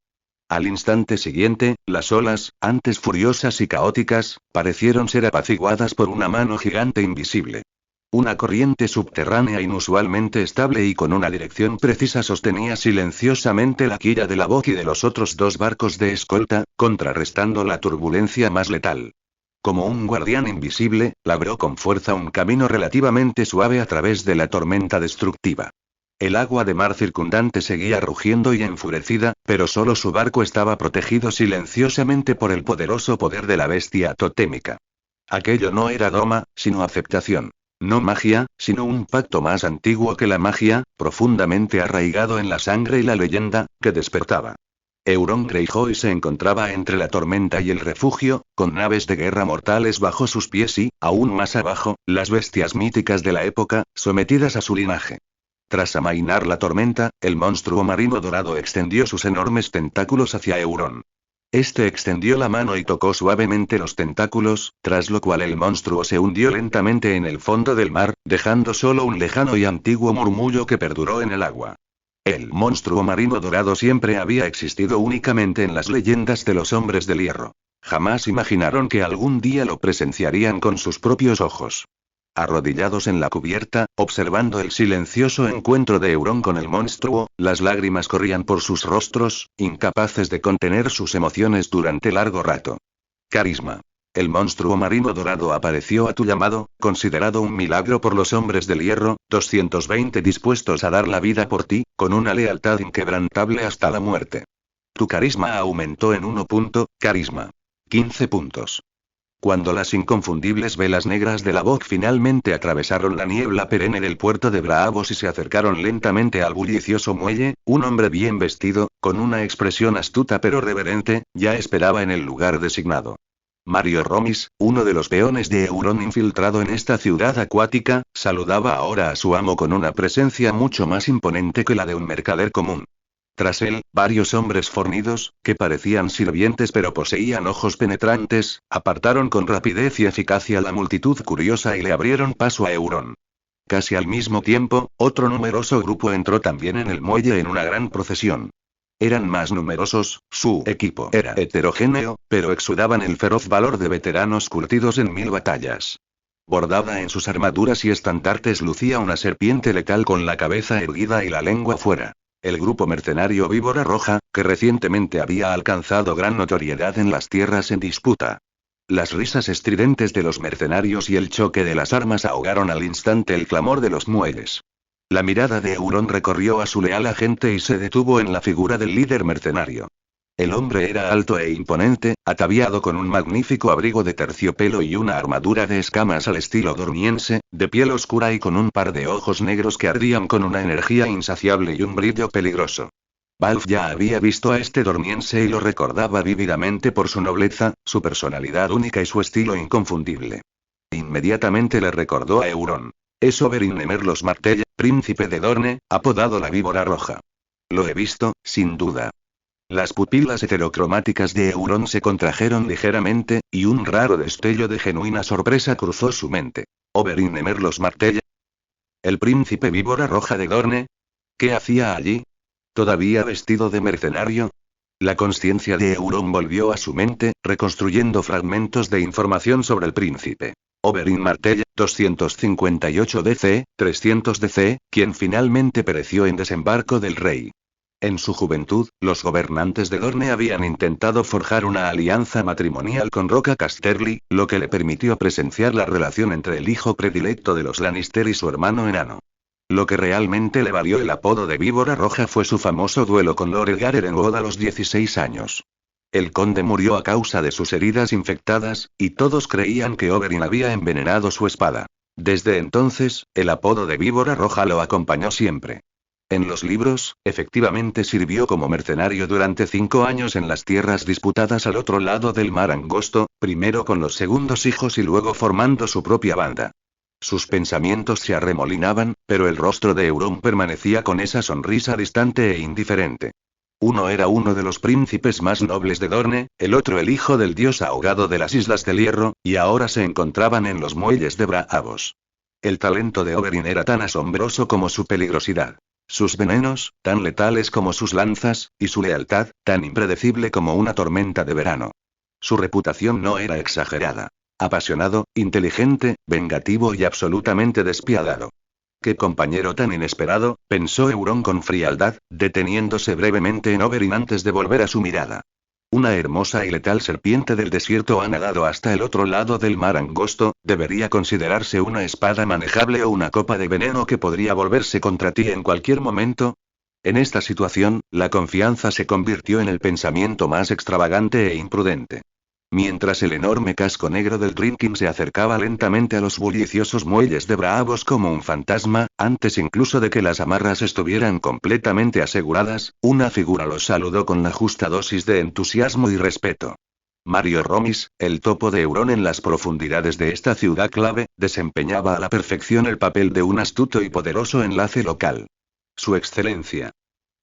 Al instante siguiente, las olas, antes furiosas y caóticas, parecieron ser apaciguadas por una mano gigante invisible. Una corriente subterránea inusualmente estable y con una dirección precisa sostenía silenciosamente la quilla de la Voz y de los otros dos barcos de escolta, contrarrestando la turbulencia más letal. Como un guardián invisible, labró con fuerza un camino relativamente suave a través de la tormenta destructiva. El agua de mar circundante seguía rugiendo y enfurecida, pero solo su barco estaba protegido silenciosamente por el poderoso poder de la bestia totémica. Aquello no era doma, sino aceptación. No magia, sino un pacto más antiguo que la magia, profundamente arraigado en la sangre y la leyenda, que despertaba. Euron Greyjoy se encontraba entre la tormenta y el refugio, con naves de guerra mortales bajo sus pies y, aún más abajo, las bestias míticas de la época, sometidas a su linaje. Tras amainar la tormenta, el monstruo marino dorado extendió sus enormes tentáculos hacia Euron. Este extendió la mano y tocó suavemente los tentáculos, tras lo cual el monstruo se hundió lentamente en el fondo del mar, dejando solo un lejano y antiguo murmullo que perduró en el agua. El monstruo marino dorado siempre había existido únicamente en las leyendas de los hombres del hierro. Jamás imaginaron que algún día lo presenciarían con sus propios ojos. Arrodillados en la cubierta, observando el silencioso encuentro de Euron con el monstruo, las lágrimas corrían por sus rostros, incapaces de contener sus emociones durante largo rato. Carisma. El monstruo marino dorado apareció a tu llamado, considerado un milagro por los hombres del hierro, 220 dispuestos a dar la vida por ti, con una lealtad inquebrantable hasta la muerte. Tu carisma aumentó en 1 punto, carisma. 15 puntos. Cuando las inconfundibles velas negras de la Voz finalmente atravesaron la niebla perenne del puerto de Braavos y se acercaron lentamente al bullicioso muelle, un hombre bien vestido, con una expresión astuta pero reverente, ya esperaba en el lugar designado. Mario Romis, uno de los peones de Euron infiltrado en esta ciudad acuática, saludaba ahora a su amo con una presencia mucho más imponente que la de un mercader común. Tras él, varios hombres fornidos, que parecían sirvientes pero poseían ojos penetrantes, apartaron con rapidez y eficacia la multitud curiosa y le abrieron paso a Euron. Casi al mismo tiempo, otro numeroso grupo entró también en el muelle en una gran procesión. Eran más numerosos, su equipo era heterogéneo, pero exudaban el feroz valor de veteranos curtidos en 1000 batallas. Bordada en sus armaduras y estandartes lucía una serpiente letal con la cabeza erguida y la lengua fuera. El grupo mercenario Víbora Roja, que recientemente había alcanzado gran notoriedad en las tierras en disputa. Las risas estridentes de los mercenarios y el choque de las armas ahogaron al instante el clamor de los muelles. La mirada de Euron recorrió a su leal agente y se detuvo en la figura del líder mercenario. El hombre era alto e imponente, ataviado con un magnífico abrigo de terciopelo y una armadura de escamas al estilo dormiense, de piel oscura y con un par de ojos negros que ardían con una energía insaciable y un brillo peligroso. Balf ya había visto a este dormiense y lo recordaba vívidamente por su nobleza, su personalidad única y su estilo inconfundible. Inmediatamente le recordó a Euron. Es Oberyn Nemerlos Martell, príncipe de Dorne, apodado la Víbora Roja. Lo he visto, sin duda. Las pupilas heterocromáticas de Euron se contrajeron ligeramente, y un raro destello de genuina sorpresa cruzó su mente. ¿Oberyn Nemerlos Martell? ¿El príncipe Víbora Roja de Dorne? ¿Qué hacía allí? ¿Todavía vestido de mercenario? La conciencia de Euron volvió a su mente, reconstruyendo fragmentos de información sobre el príncipe. Oberyn Martell, 258 DC, 300 DC, quien finalmente pereció en desembarco del rey. En su juventud, los gobernantes de Dorne habían intentado forjar una alianza matrimonial con Roca Casterly, lo que le permitió presenciar la relación entre el hijo predilecto de los Lannister y su hermano enano. Lo que realmente le valió el apodo de Víbora Roja fue su famoso duelo con Lord Edgar Erengod a los 16 años. El conde murió a causa de sus heridas infectadas, y todos creían que Oberyn había envenenado su espada. Desde entonces, el apodo de Víbora Roja lo acompañó siempre. En los libros, efectivamente sirvió como mercenario durante 5 años en las tierras disputadas al otro lado del mar angosto, primero con los segundos hijos y luego formando su propia banda. Sus pensamientos se arremolinaban, pero el rostro de Euron permanecía con esa sonrisa distante e indiferente. Uno era uno de los príncipes más nobles de Dorne, el otro el hijo del dios ahogado de las Islas del Hierro, y ahora se encontraban en los muelles de Braavos. El talento de Oberyn era tan asombroso como su peligrosidad. Sus venenos, tan letales como sus lanzas, y su lealtad, tan impredecible como una tormenta de verano. Su reputación no era exagerada. Apasionado, inteligente, vengativo y absolutamente despiadado. «Qué compañero tan inesperado», pensó Euron con frialdad, deteniéndose brevemente en Oberyn antes de volver a su mirada. Una hermosa y letal serpiente del desierto ha nadado hasta el otro lado del mar angosto, ¿debería considerarse una espada manejable o una copa de veneno que podría volverse contra ti en cualquier momento? En esta situación, la confianza se convirtió en el pensamiento más extravagante e imprudente. Mientras el enorme casco negro del Drinking se acercaba lentamente a los bulliciosos muelles de Braavos como un fantasma, antes incluso de que las amarras estuvieran completamente aseguradas, una figura los saludó con la justa dosis de entusiasmo y respeto. Mario Romis, el topo de Euron en las profundidades de esta ciudad clave, desempeñaba a la perfección el papel de un astuto y poderoso enlace local. Su excelencia.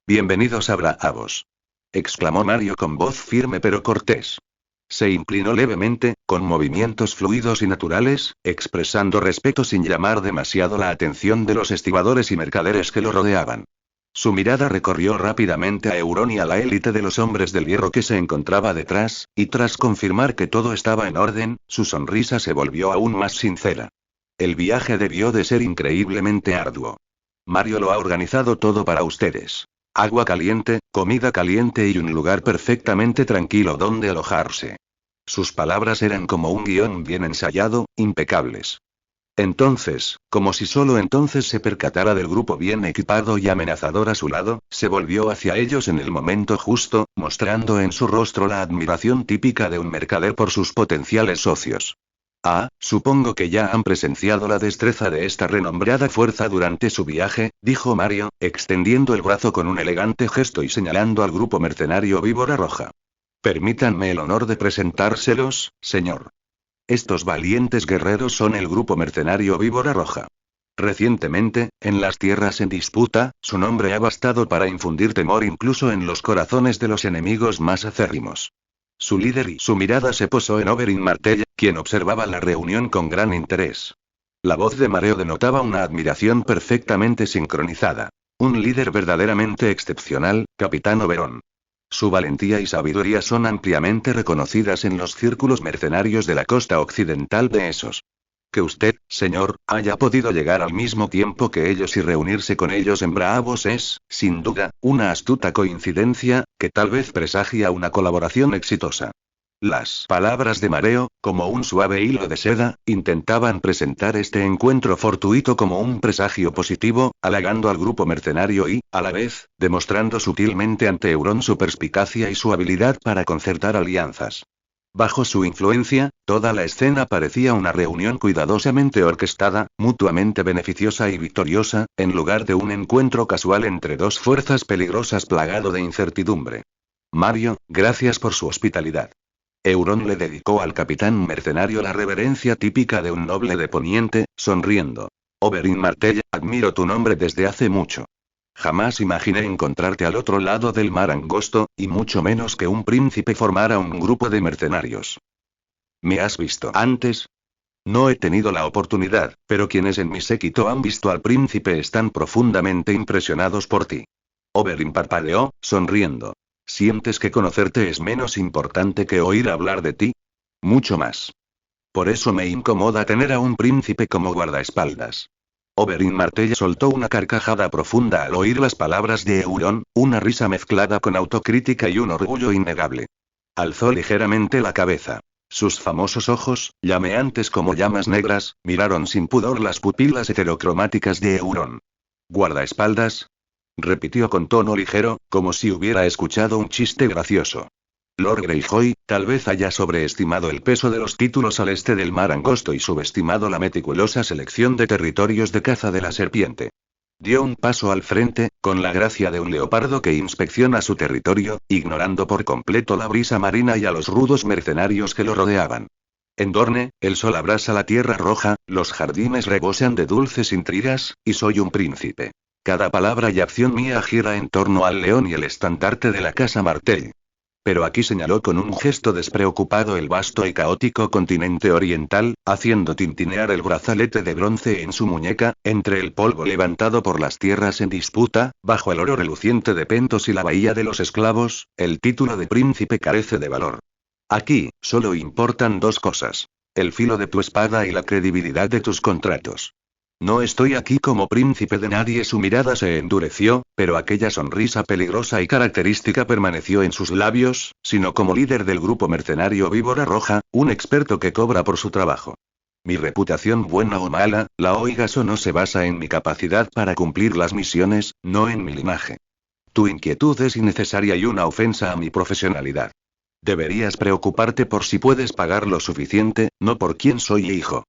«Bienvenidos a Braavos», exclamó Mario con voz firme pero cortés. Se inclinó levemente, con movimientos fluidos y naturales, expresando respeto sin llamar demasiado la atención de los estibadores y mercaderes que lo rodeaban. Su mirada recorrió rápidamente a Euron y a la élite de los hombres del hierro que se encontraba detrás, y tras confirmar que todo estaba en orden, su sonrisa se volvió aún más sincera. El viaje debió de ser increíblemente arduo. Mario lo ha organizado todo para ustedes. Agua caliente, comida caliente y un lugar perfectamente tranquilo donde alojarse. Sus palabras eran como un guión bien ensayado, impecables. Entonces, como si solo entonces se percatara del grupo bien equipado y amenazador a su lado, se volvió hacia ellos en el momento justo, mostrando en su rostro la admiración típica de un mercader por sus potenciales socios. «Ah, supongo que ya han presenciado la destreza de esta renombrada fuerza durante su viaje», dijo Mario, extendiendo el brazo con un elegante gesto y señalando al grupo mercenario Víbora Roja. «Permítanme el honor de presentárselos, señor. Estos valientes guerreros son el grupo mercenario Víbora Roja. Recientemente, en las tierras en disputa, su nombre ha bastado para infundir temor incluso en los corazones de los enemigos más acérrimos». Su líder y su mirada se posó en Oberyn Martell, quien observaba la reunión con gran interés. La voz de Mareo denotaba una admiración perfectamente sincronizada. «Un líder verdaderamente excepcional, Capitán Oberón. Su valentía y sabiduría son ampliamente reconocidas en los círculos mercenarios de la costa occidental de Essos. Que usted, señor, haya podido llegar al mismo tiempo que ellos y reunirse con ellos en Braavos es, sin duda, una astuta coincidencia, que tal vez presagia una colaboración exitosa». Las palabras de Mareo, como un suave hilo de seda, intentaban presentar este encuentro fortuito como un presagio positivo, halagando al grupo mercenario y, a la vez, demostrando sutilmente ante Euron su perspicacia y su habilidad para concertar alianzas. Bajo su influencia, toda la escena parecía una reunión cuidadosamente orquestada, mutuamente beneficiosa y victoriosa, en lugar de un encuentro casual entre dos fuerzas peligrosas plagado de incertidumbre. «Mario, gracias por su hospitalidad». Euron le dedicó al capitán mercenario la reverencia típica de un noble de Poniente, sonriendo. «Oberyn Martell, admiro tu nombre desde hace mucho. Jamás imaginé encontrarte al otro lado del mar angosto, y mucho menos que un príncipe formara un grupo de mercenarios. ¿Me has visto antes? No he tenido la oportunidad, pero quienes en mi séquito han visto al príncipe están profundamente impresionados por ti». Oberyn parpadeó, sonriendo. «¿Sientes que conocerte es menos importante que oír hablar de ti? Mucho más. Por eso me incomoda tener a un príncipe como guardaespaldas». Oberyn Martell soltó una carcajada profunda al oír las palabras de Euron, una risa mezclada con autocrítica y un orgullo innegable. Alzó ligeramente la cabeza. Sus famosos ojos, llameantes como llamas negras, miraron sin pudor las pupilas heterocromáticas de Euron. «¿Guardaespaldas?», repitió con tono ligero, como si hubiera escuchado un chiste gracioso. «Lord Greyjoy, tal vez haya sobreestimado el peso de los títulos al este del mar angosto y subestimado la meticulosa selección de territorios de caza de la serpiente». Dio un paso al frente, con la gracia de un leopardo que inspecciona su territorio, ignorando por completo la brisa marina y a los rudos mercenarios que lo rodeaban. «En Dorne, el sol abrasa la tierra roja, los jardines rebosan de dulces intrigas, y soy un príncipe. Cada palabra y acción mía gira en torno al león y el estandarte de la casa Martell. Pero aquí señaló con un gesto despreocupado el vasto y caótico continente oriental, haciendo tintinear el brazalete de bronce en su muñeca, entre el polvo levantado por las tierras en disputa, bajo el oro reluciente de Pentos y la bahía de los esclavos, el título de príncipe carece de valor. Aquí, solo importan dos cosas: el filo de tu espada y la credibilidad de tus contratos. No estoy aquí como príncipe de nadie. Su mirada se endureció, pero aquella sonrisa peligrosa y característica permaneció en sus labios, sino como líder del grupo mercenario Víbora Roja, un experto que cobra por su trabajo. Mi reputación, buena o mala, la oigas o no, se basa en mi capacidad para cumplir las misiones, no en mi linaje. Tu inquietud es innecesaria y una ofensa a mi profesionalidad. Deberías preocuparte por si puedes pagar lo suficiente, no por quién soy hijo.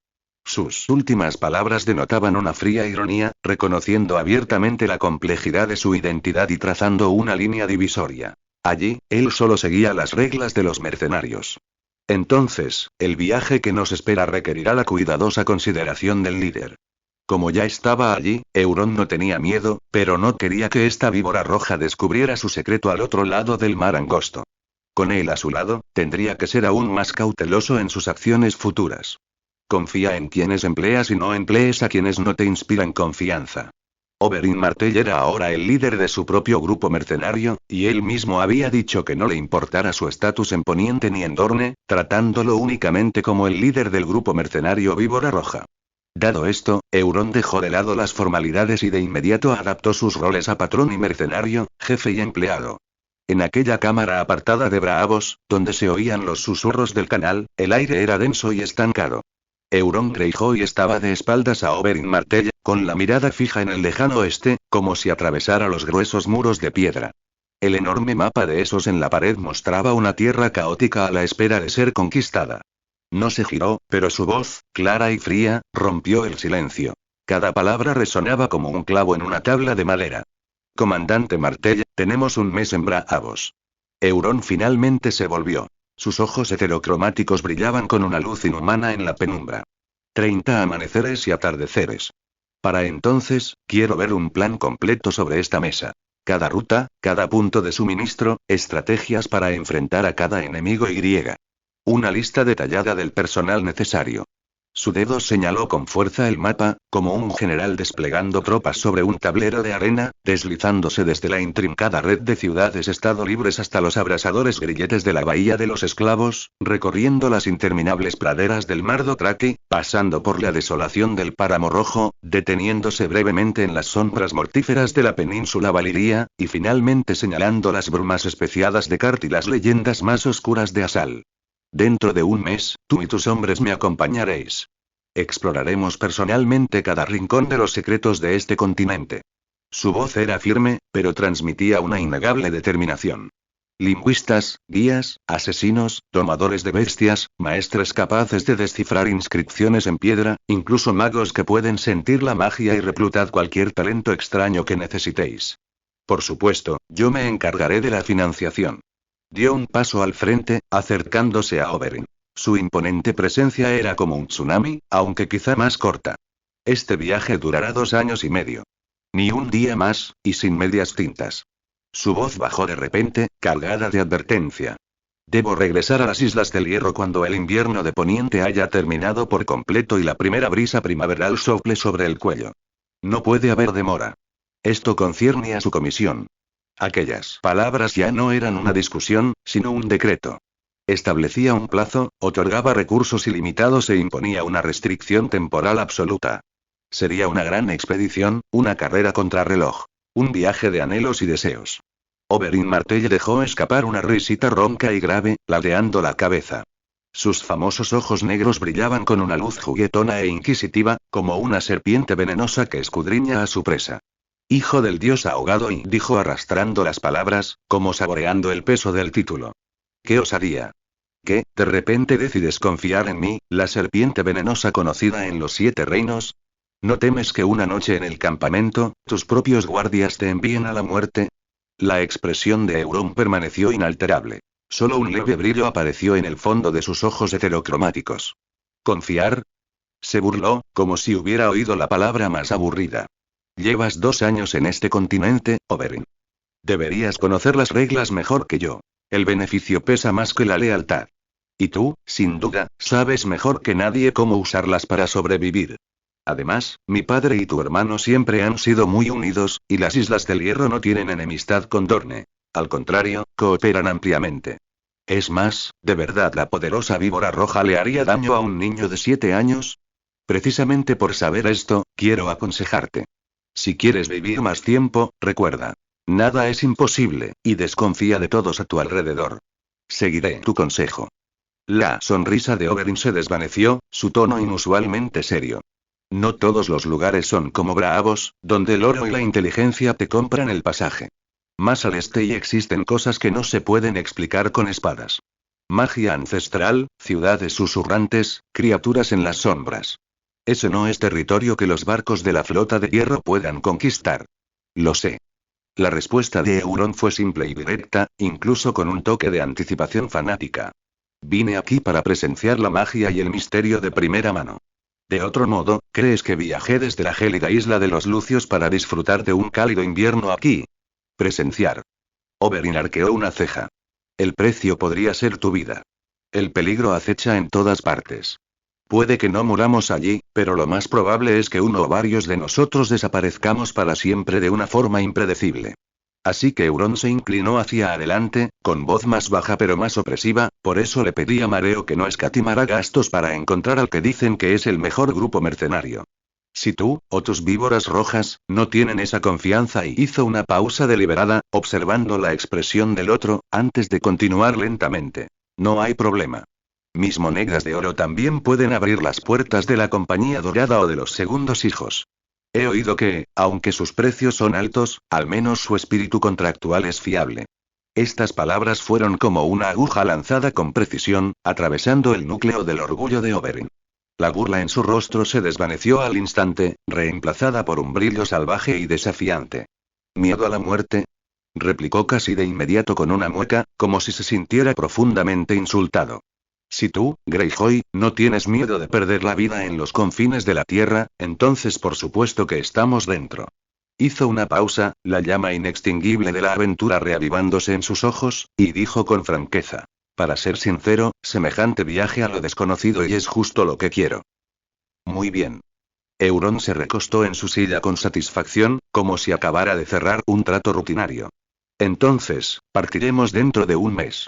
Sus últimas palabras denotaban una fría ironía, reconociendo abiertamente la complejidad de su identidad y trazando una línea divisoria. Allí, él solo seguía las reglas de los mercenarios. Entonces, el viaje que nos espera requerirá la cuidadosa consideración del líder. Como ya estaba allí, Euron no tenía miedo, pero no quería que esta víbora roja descubriera su secreto al otro lado del mar angosto. Con él a su lado, tendría que ser aún más cauteloso en sus acciones futuras. Confía en quienes empleas y no emplees a quienes no te inspiran confianza. Oberyn Martell era ahora el líder de su propio grupo mercenario, y él mismo había dicho que no le importara su estatus en Poniente ni en Dorne, tratándolo únicamente como el líder del grupo mercenario Víbora Roja. Dado esto, Euron dejó de lado las formalidades y de inmediato adaptó sus roles a patrón y mercenario, jefe y empleado. En aquella cámara apartada de Braavos, donde se oían los susurros del canal, el aire era denso y estancado. Euron Greyjoy estaba de espaldas a Oberyn Martell, con la mirada fija en el lejano oeste, como si atravesara los gruesos muros de piedra. El enorme mapa de Essos en la pared mostraba una tierra caótica a la espera de ser conquistada. No se giró, pero su voz, clara y fría, rompió el silencio. Cada palabra resonaba como un clavo en una tabla de madera. Comandante Martell, tenemos un mes en Braavos. Euron finalmente se volvió. Sus ojos heterocromáticos brillaban con una luz inhumana en la penumbra. 30 amaneceres y atardeceres. Para entonces, quiero ver un plan completo sobre esta mesa. Cada ruta, cada punto de suministro, estrategias para enfrentar a cada enemigo y una lista detallada del personal necesario. Su dedo señaló con fuerza el mapa, como un general desplegando tropas sobre un tablero de arena, deslizándose desde la intrincada red de ciudades-estado libres hasta los abrasadores grilletes de la bahía de los esclavos, recorriendo las interminables praderas del mar Dothraki, pasando por la desolación del Páramo Rojo, deteniéndose brevemente en las sombras mortíferas de la península Valiria, y finalmente señalando las brumas especiadas de Cart y las leyendas más oscuras de Asal. Dentro de un mes, tú y tus hombres me acompañaréis. Exploraremos personalmente cada rincón de los secretos de este continente. Su voz era firme, pero transmitía una innegable determinación. Lingüistas, guías, asesinos, domadores de bestias, maestres capaces de descifrar inscripciones en piedra, incluso magos que pueden sentir la magia, y reclutad cualquier talento extraño que necesitéis. Por supuesto, yo me encargaré de la financiación. Dio un paso al frente, acercándose a Oberyn. Su imponente presencia era como un tsunami, aunque quizá más corta. Este viaje durará 2 años y medio. Ni un día más, y sin medias tintas. Su voz bajó de repente, cargada de advertencia. Debo regresar a las Islas del Hierro cuando el invierno de Poniente haya terminado por completo y la primera brisa primaveral sople sobre el cuello. No puede haber demora. Esto concierne a su comisión. Aquellas palabras ya no eran una discusión, sino un decreto. Establecía un plazo, otorgaba recursos ilimitados e imponía una restricción temporal absoluta. Sería una gran expedición, una carrera contrarreloj. Un viaje de anhelos y deseos. Oberyn Martell dejó escapar una risita ronca y grave, ladeando la cabeza. Sus famosos ojos negros brillaban con una luz juguetona e inquisitiva, como una serpiente venenosa que escudriña a su presa. Hijo del dios ahogado, y dijo arrastrando las palabras, como saboreando el peso del título. ¿Qué osaría? ¿Qué, de repente decides confiar en mí, la serpiente venenosa conocida en los 7 reinos? ¿No temes que una noche en el campamento, tus propios guardias te envíen a la muerte? La expresión de Euron permaneció inalterable. Solo un leve brillo apareció en el fondo de sus ojos heterocromáticos. ¿Confiar? Se burló, como si hubiera oído la palabra más aburrida. Llevas 2 años en este continente, Oberyn. Deberías conocer las reglas mejor que yo. El beneficio pesa más que la lealtad. Y tú, sin duda, sabes mejor que nadie cómo usarlas para sobrevivir. Además, mi padre y tu hermano siempre han sido muy unidos, y las Islas del Hierro no tienen enemistad con Dorne. Al contrario, cooperan ampliamente. Es más, ¿de verdad la poderosa víbora roja le haría daño a un niño de 7 años? Precisamente por saber esto, quiero aconsejarte. Si quieres vivir más tiempo, recuerda. Nada es imposible, y desconfía de todos a tu alrededor. Seguiré tu consejo. La sonrisa de Oberyn se desvaneció, su tono inusualmente serio. No todos los lugares son como Braavos, donde el oro y la inteligencia te compran el pasaje. Más al este y existen cosas que no se pueden explicar con espadas. Magia ancestral, ciudades susurrantes, criaturas en las sombras. Ese no es territorio que los barcos de la flota de hierro puedan conquistar. Lo sé. La respuesta de Euron fue simple y directa, incluso con un toque de anticipación fanática. Vine aquí para presenciar la magia y el misterio de primera mano. De otro modo, ¿crees que viajé desde la gélida isla de los Lucios para disfrutar de un cálido invierno aquí? Presenciar. Oberyn arqueó una ceja. El precio podría ser tu vida. El peligro acecha en todas partes. Puede que no muramos allí, pero lo más probable es que uno o varios de nosotros desaparezcamos para siempre de una forma impredecible. Así que Euron se inclinó hacia adelante, con voz más baja pero más opresiva, por eso le pedí a Mareo que no escatimara gastos para encontrar al que dicen que es el mejor grupo mercenario. Si tú, o tus víboras rojas, no tienen esa confianza y hizo una pausa deliberada, observando la expresión del otro, antes de continuar lentamente. No hay problema. Mis monedas de oro también pueden abrir las puertas de la Compañía Dorada o de los Segundos Hijos. He oído que, aunque sus precios son altos, al menos su espíritu contractual es fiable. Estas palabras fueron como una aguja lanzada con precisión, atravesando el núcleo del orgullo de Oberyn. La burla en su rostro se desvaneció al instante, reemplazada por un brillo salvaje y desafiante. ¿Miedo a la muerte? Replicó casi de inmediato con una mueca, como si se sintiera profundamente insultado. Si tú, Greyjoy, no tienes miedo de perder la vida en los confines de la tierra, entonces por supuesto que estamos dentro. Hizo una pausa, la llama inextinguible de la aventura reavivándose en sus ojos, y dijo con franqueza. Para ser sincero, semejante viaje a lo desconocido y es justo lo que quiero. Muy bien. Euron se recostó en su silla con satisfacción, como si acabara de cerrar un trato rutinario. Entonces, partiremos dentro de un mes.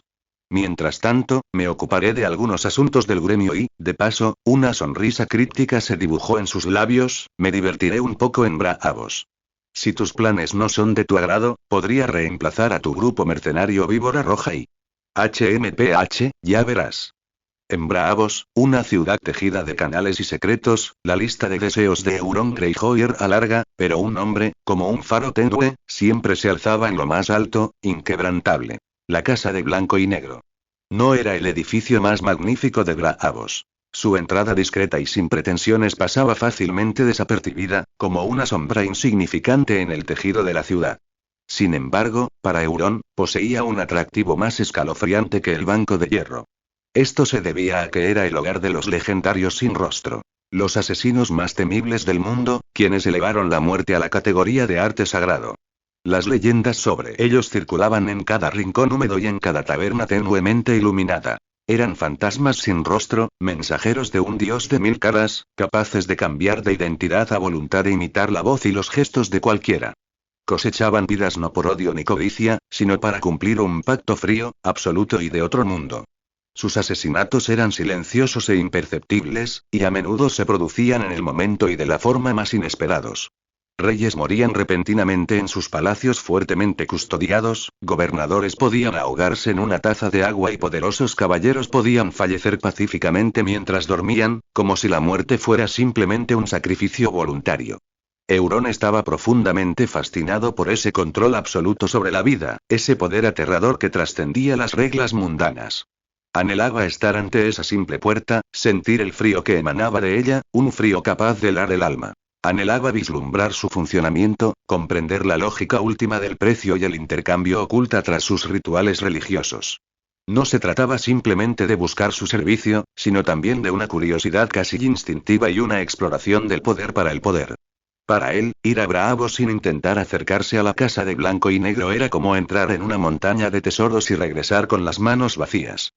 Mientras tanto, me ocuparé de algunos asuntos del gremio y, de paso, una sonrisa críptica se dibujó en sus labios, me divertiré un poco en Braavos. Si tus planes no son de tu agrado, podría reemplazar a tu grupo mercenario Víbora Roja y... HMPH, ya verás. En Braavos, una ciudad tejida de canales y secretos, la lista de deseos de Euron Greyjoy era larga, pero un hombre, como un faro tenue, siempre se alzaba en lo más alto, inquebrantable. La casa de blanco y negro. No era el edificio más magnífico de Braavos. Su entrada discreta y sin pretensiones pasaba fácilmente desapercibida, como una sombra insignificante en el tejido de la ciudad. Sin embargo, para Euron, poseía un atractivo más escalofriante que el Banco de Hierro. Esto se debía a que era el hogar de los legendarios sin rostro. Los asesinos más temibles del mundo, quienes elevaron la muerte a la categoría de arte sagrado. Las leyendas sobre ellos circulaban en cada rincón húmedo y en cada taberna tenuemente iluminada. Eran fantasmas sin rostro, mensajeros de un dios de 1000 caras, capaces de cambiar de identidad a voluntad e imitar la voz y los gestos de cualquiera. Cosechaban vidas no por odio ni codicia, sino para cumplir un pacto frío, absoluto y de otro mundo. Sus asesinatos eran silenciosos e imperceptibles, y a menudo se producían en el momento y de la forma más inesperados. Reyes morían repentinamente en sus palacios fuertemente custodiados, gobernadores podían ahogarse en una taza de agua y poderosos caballeros podían fallecer pacíficamente mientras dormían, como si la muerte fuera simplemente un sacrificio voluntario. Euron estaba profundamente fascinado por ese control absoluto sobre la vida, ese poder aterrador que trascendía las reglas mundanas. Anhelaba estar ante esa simple puerta, sentir el frío que emanaba de ella, un frío capaz de helar el alma. Anhelaba vislumbrar su funcionamiento, comprender la lógica última del precio y el intercambio oculta tras sus rituales religiosos. No se trataba simplemente de buscar su servicio, sino también de una curiosidad casi instintiva y una exploración del poder para el poder. Para él, ir a Bravo sin intentar acercarse a la casa de blanco y negro era como entrar en una montaña de tesoros y regresar con las manos vacías.